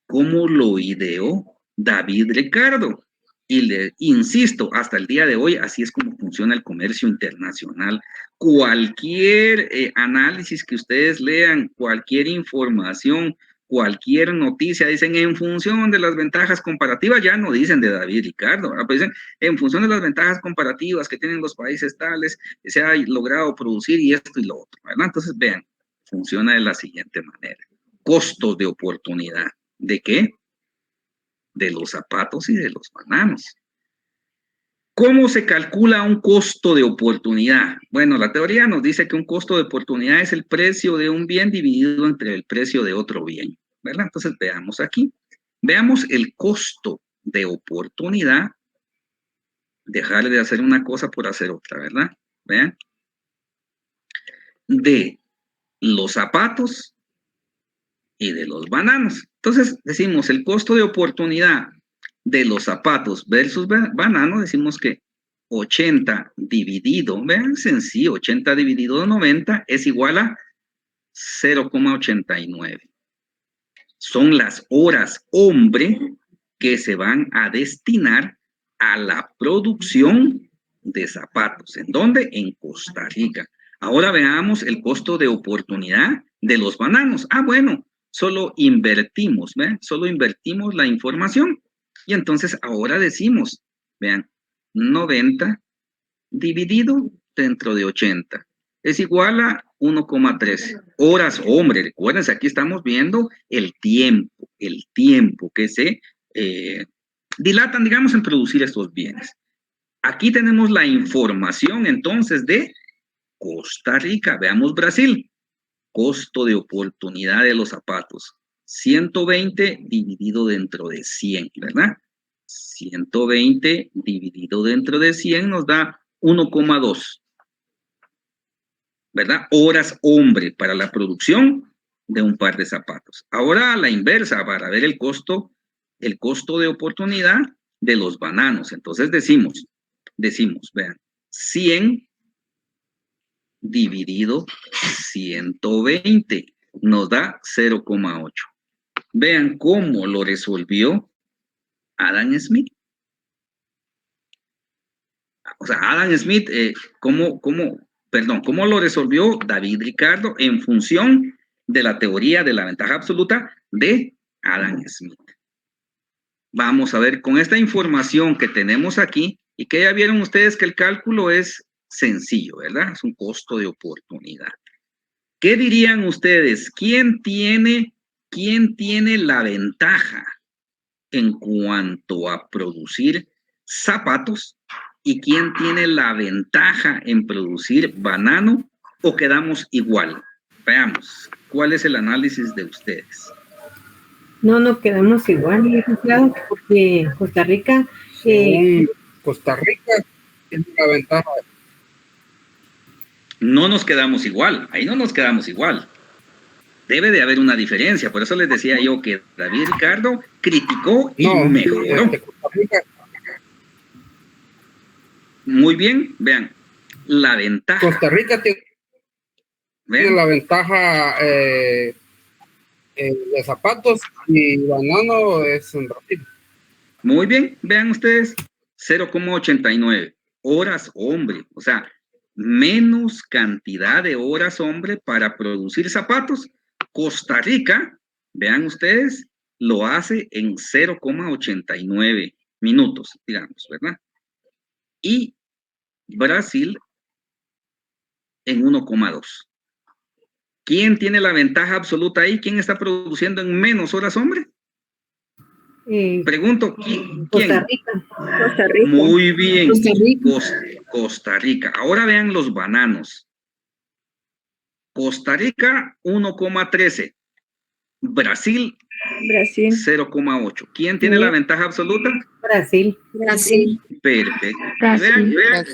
cómo lo ideó David Ricardo. Y le insisto, hasta el día de hoy, así es como funciona el comercio internacional. Cualquier análisis que ustedes lean, cualquier información, cualquier noticia, dicen en función de las ventajas comparativas, ya no dicen de David Ricardo, ¿verdad? Pues dicen en función de las ventajas comparativas que tienen los países tales, se ha logrado producir y esto y lo otro, ¿verdad? Entonces, vean, funciona de la siguiente manera. Costos de oportunidad. ¿De qué? De los zapatos y de los bananos. ¿Cómo se calcula un costo de oportunidad? Bueno, la teoría nos dice que un costo de oportunidad es el precio de un bien dividido entre el precio de otro bien, ¿verdad? Entonces veamos aquí. Veamos el costo de oportunidad. Dejar de hacer una cosa por hacer otra, ¿verdad? Vean. De los zapatos y de los bananos. Entonces decimos el costo de oportunidad de los zapatos versus bananos, decimos que 80 dividido, vean sencillo, 80 dividido 90 es igual a 0,89. Son las horas hombre que se van a destinar a la producción de zapatos. ¿En dónde? En Costa Rica. Ahora veamos el costo de oportunidad de los bananos. Bueno, solo invertimos, ¿ven? Solo invertimos la información. Y entonces ahora decimos, vean, 90 dividido dentro de 80 es igual a 1,3 horas, hombre. Recuérdense, aquí estamos viendo el tiempo que se dilatan, digamos, en producir estos bienes. Aquí tenemos la información entonces de Costa Rica. Veamos Brasil. Costo de oportunidad de los zapatos. 120 dividido dentro de 100, ¿verdad? 120 dividido dentro de 100 nos da 1,2. ¿Verdad? Horas hombre para la producción de un par de zapatos. Ahora a la inversa, para ver el costo el costo de oportunidad de los bananos. Entonces decimos, vean, 100 dividido 120 nos da 0,8. Vean cómo lo resolvió Adam Smith. O sea, Adam Smith, ¿cómo lo resolvió David Ricardo en función de la teoría de la ventaja absoluta de Adam Smith? Vamos a ver, con esta información que tenemos aquí, y que ya vieron ustedes que el cálculo es sencillo, ¿verdad? Es un costo de oportunidad. ¿Qué dirían ustedes? ¿Quién tiene la ventaja en cuanto a producir zapatos? ¿Y quién tiene la ventaja en producir banano? ¿O quedamos igual? Veamos, ¿cuál es el análisis de ustedes? No quedamos igual, licenciado, porque Costa Rica... Costa Rica tiene la ventaja. No nos quedamos igual, ahí no nos quedamos igual. Debe de haber una diferencia, por eso les decía yo que David Ricardo criticó y mejoró. Costa Rica. Muy bien, vean, la ventaja. Costa Rica tiene la ventaja de zapatos y banano es en Brasil. Muy bien, vean ustedes, 0,89 horas hombre, o sea, menos cantidad de horas hombre para producir zapatos. Costa Rica, vean ustedes, lo hace en 0,89 minutos, digamos, ¿verdad? Y Brasil en 1,2. ¿Quién tiene la ventaja absoluta ahí? ¿Quién está produciendo en menos horas hombre? Pregunto, ¿quién? Costa Rica. Costa Rica. Muy bien, Costa Rica. Costa Rica. Ahora vean los bananos. Costa Rica, 1,13. Brasil, 0,8. ¿Quién tiene la ventaja absoluta? Brasil. Perfecto. Brasil. Vean,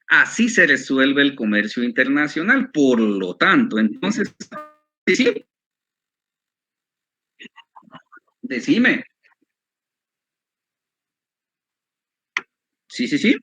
así se resuelve el comercio internacional. Por lo tanto, entonces, sí. Decime. Sí.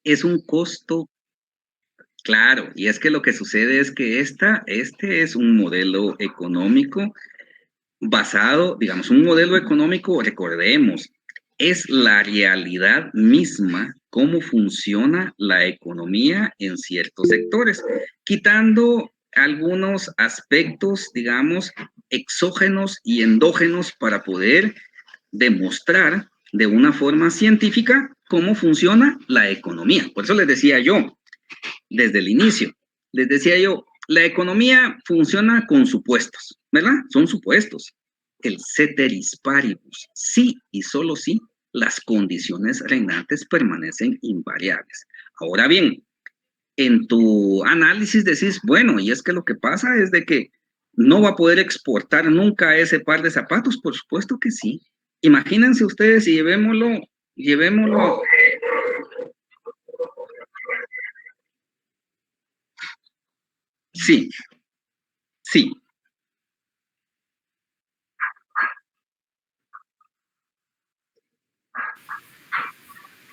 Es un costo, claro, y es que lo que sucede es que este es un modelo económico basado, digamos, un modelo económico, recordemos, es la realidad misma, cómo funciona la economía en ciertos sectores, quitando algunos aspectos, digamos, exógenos y endógenos para poder demostrar de una forma científica cómo funciona la economía. Por eso les decía yo, desde el inicio, la economía funciona con supuestos, ¿verdad? Son supuestos. El ceteris paribus, sí y solo sí, las condiciones reinantes permanecen invariables. Ahora bien, en tu análisis decís, bueno, y es que lo que pasa es de que no va a poder exportar nunca ese par de zapatos, por supuesto que sí. Imagínense ustedes y llevémoslo. Sí.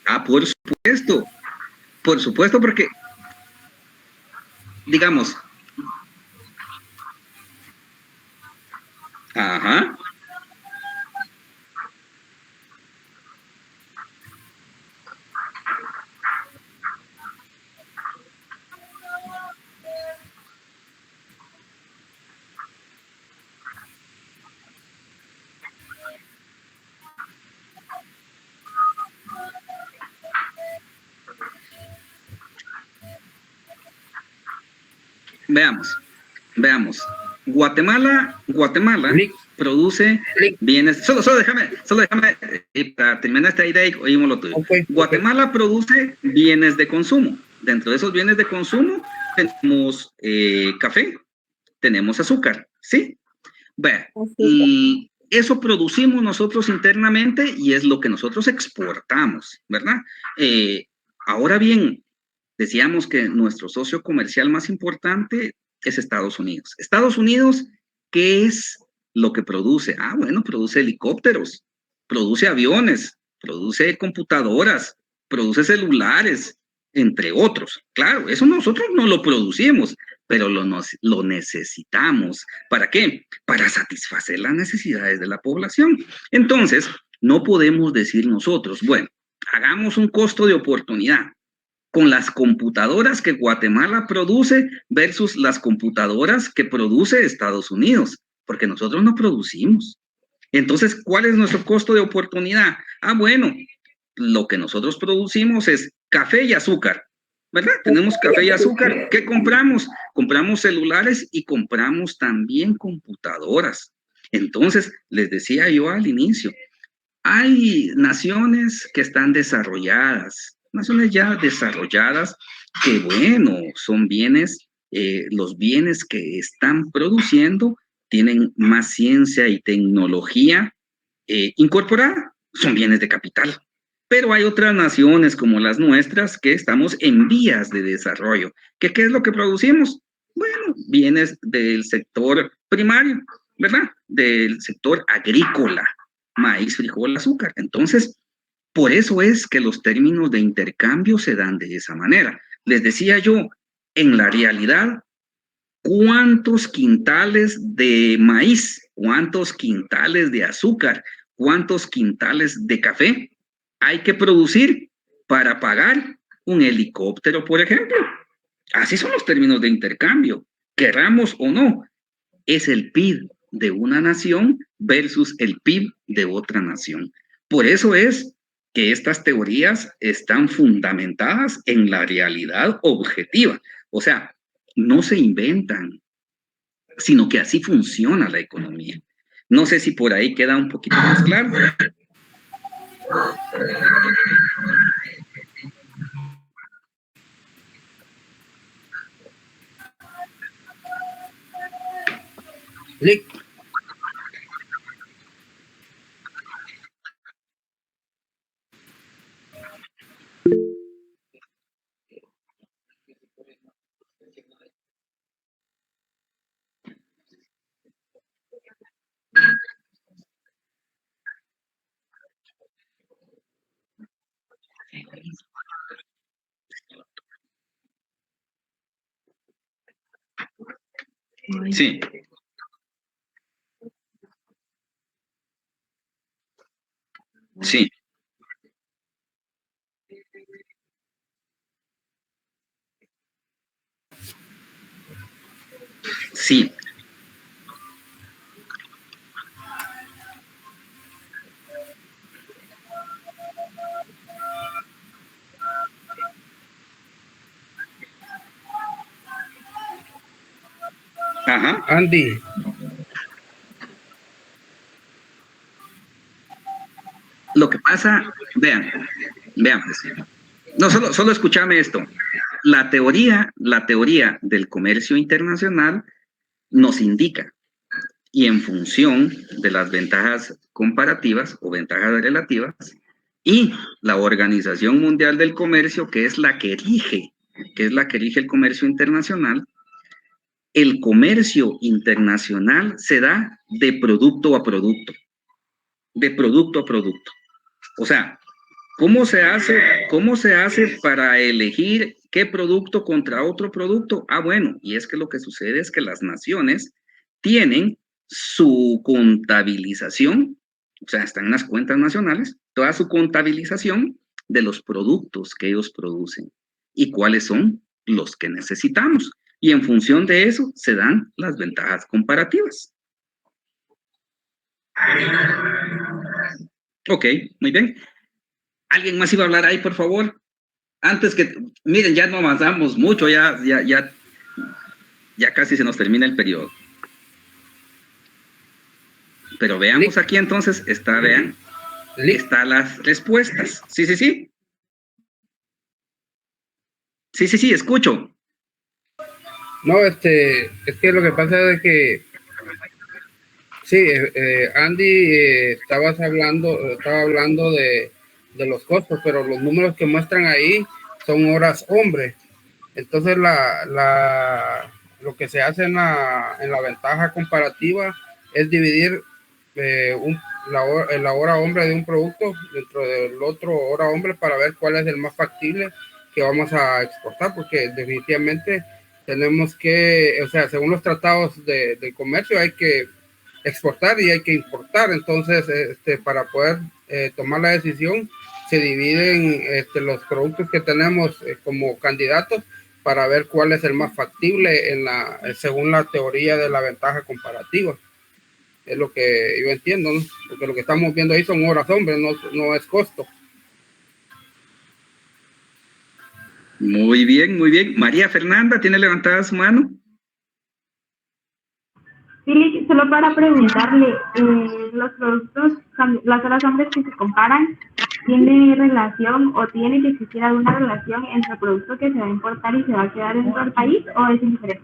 Ah, por supuesto, porque, digamos, ajá, Veamos. Guatemala produce bienes. Solo déjame, para terminar esta idea y oímos lo tuyo. Guatemala produce bienes de consumo. Dentro de esos bienes de consumo tenemos café, tenemos azúcar, ¿sí? Vea, y eso producimos nosotros internamente y es lo que nosotros exportamos, ¿verdad? Ahora bien, decíamos que nuestro socio comercial más importante es Estados Unidos. Estados Unidos, ¿qué es lo que produce? Bueno, produce helicópteros, produce aviones, produce computadoras, produce celulares, entre otros. Claro, eso nosotros no lo producimos, pero lo necesitamos. ¿Para qué? Para satisfacer las necesidades de la población. Entonces, no podemos decir nosotros, bueno, hagamos un costo de oportunidad con las computadoras que Guatemala produce versus las computadoras que produce Estados Unidos, porque nosotros no producimos. Entonces, ¿cuál es nuestro costo de oportunidad? Bueno, lo que nosotros producimos es café y azúcar, ¿verdad? Tenemos café y azúcar. ¿Qué compramos? Compramos celulares y compramos también computadoras. Entonces, les decía yo al inicio, hay naciones que están desarrolladas, naciones ya desarrolladas, que bueno, son bienes, los bienes que están produciendo tienen más ciencia y tecnología incorporada, son bienes de capital. Pero hay otras naciones como las nuestras que estamos en vías de desarrollo. ¿Qué es lo que producimos? Bueno, bienes del sector primario, ¿verdad? Del sector agrícola, maíz, frijol, azúcar. Entonces, por eso es que los términos de intercambio se dan de esa manera. Les decía yo, en la realidad, ¿cuántos quintales de maíz? ¿Cuántos quintales de azúcar? ¿Cuántos quintales de café hay que producir para pagar un helicóptero, por ejemplo? Así son los términos de intercambio. Querramos o no, es el PIB de una nación versus el PIB de otra nación. Por eso es que estas teorías están fundamentadas en la realidad objetiva. O sea, no se inventan, sino que así funciona la economía. No sé si por ahí queda un poquito más claro. Sí. Sí. Sí. Ajá. Andy. Lo que pasa, vean. No, solo escúchame esto. La teoría del comercio internacional nos indica, y en función de las ventajas comparativas o ventajas relativas, y la Organización Mundial del Comercio, que es la que rige el comercio internacional, el comercio internacional se da de producto a producto. De producto a producto. O sea, ¿cómo se hace para elegir qué producto contra otro producto? Bueno, y es que lo que sucede es que las naciones tienen su contabilización, o sea, están en las cuentas nacionales, toda su contabilización de los productos que ellos producen y cuáles son los que necesitamos. Y en función de eso se dan las ventajas comparativas. Ok, muy bien. ¿Alguien más iba a hablar ahí, por favor? Antes que, miren, ya no avanzamos mucho, ya. Ya casi se nos termina el periodo. Pero veamos aquí entonces, vean, están las respuestas. Sí, sí, sí. Sí, sí, sí, escucho. No, es que lo que pasa es que sí, Andy estaba hablando de los costos, pero los números que muestran ahí son horas hombre. Entonces lo que se hace en la ventaja comparativa es dividir la hora hombre de un producto dentro del otro hora hombre para ver cuál es el más factible que vamos a exportar, porque definitivamente tenemos que, o sea, según los tratados de comercio hay que exportar y hay que importar. Entonces, para poder tomar la decisión, se dividen los productos que tenemos como candidatos para ver cuál es el más factible según la teoría de la ventaja comparativa. Es lo que yo entiendo, ¿no? Porque lo que estamos viendo ahí son horas hombre, no es costo. Muy bien, muy bien. María Fernanda, ¿tiene levantada su mano? Sí, solo para preguntarle, los productos, las horas hombres que se comparan, ¿tiene relación o tiene que existir alguna relación entre el producto que se va a importar y se va a quedar dentro del país, o es indiferente?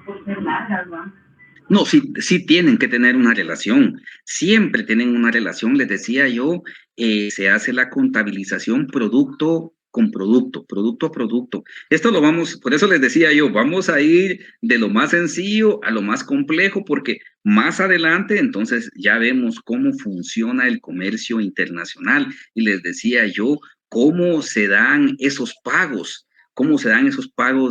No, sí, sí tienen que tener una relación, siempre tienen una relación, les decía yo, se hace la contabilización producto con producto, producto a producto. Esto lo vamos, por eso les decía yo, vamos a ir de lo más sencillo a lo más complejo, porque más adelante entonces ya vemos cómo funciona el comercio internacional y les decía yo cómo se dan esos pagos,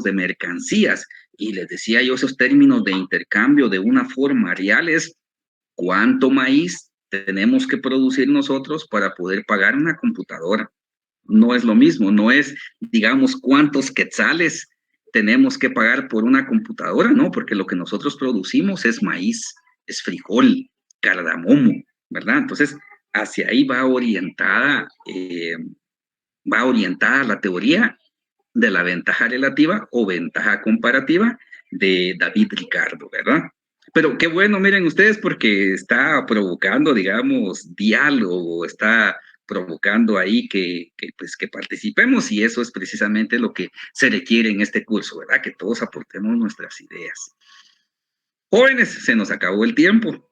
de mercancías. Y les decía yo, esos términos de intercambio de una forma real es cuánto maíz tenemos que producir nosotros para poder pagar una computadora. No es lo mismo, no es, digamos, cuántos quetzales tenemos que pagar por una computadora, no, porque lo que nosotros producimos es maíz, es frijol, cardamomo, ¿verdad? Entonces, hacia ahí va orientada la teoría de la ventaja relativa o ventaja comparativa de David Ricardo, ¿verdad? Pero qué bueno, miren ustedes, porque está provocando, digamos, diálogo, está provocando ahí pues, que participemos, y eso es precisamente lo que se requiere en este curso, ¿verdad? Que todos aportemos nuestras ideas. Jóvenes, se nos acabó el tiempo.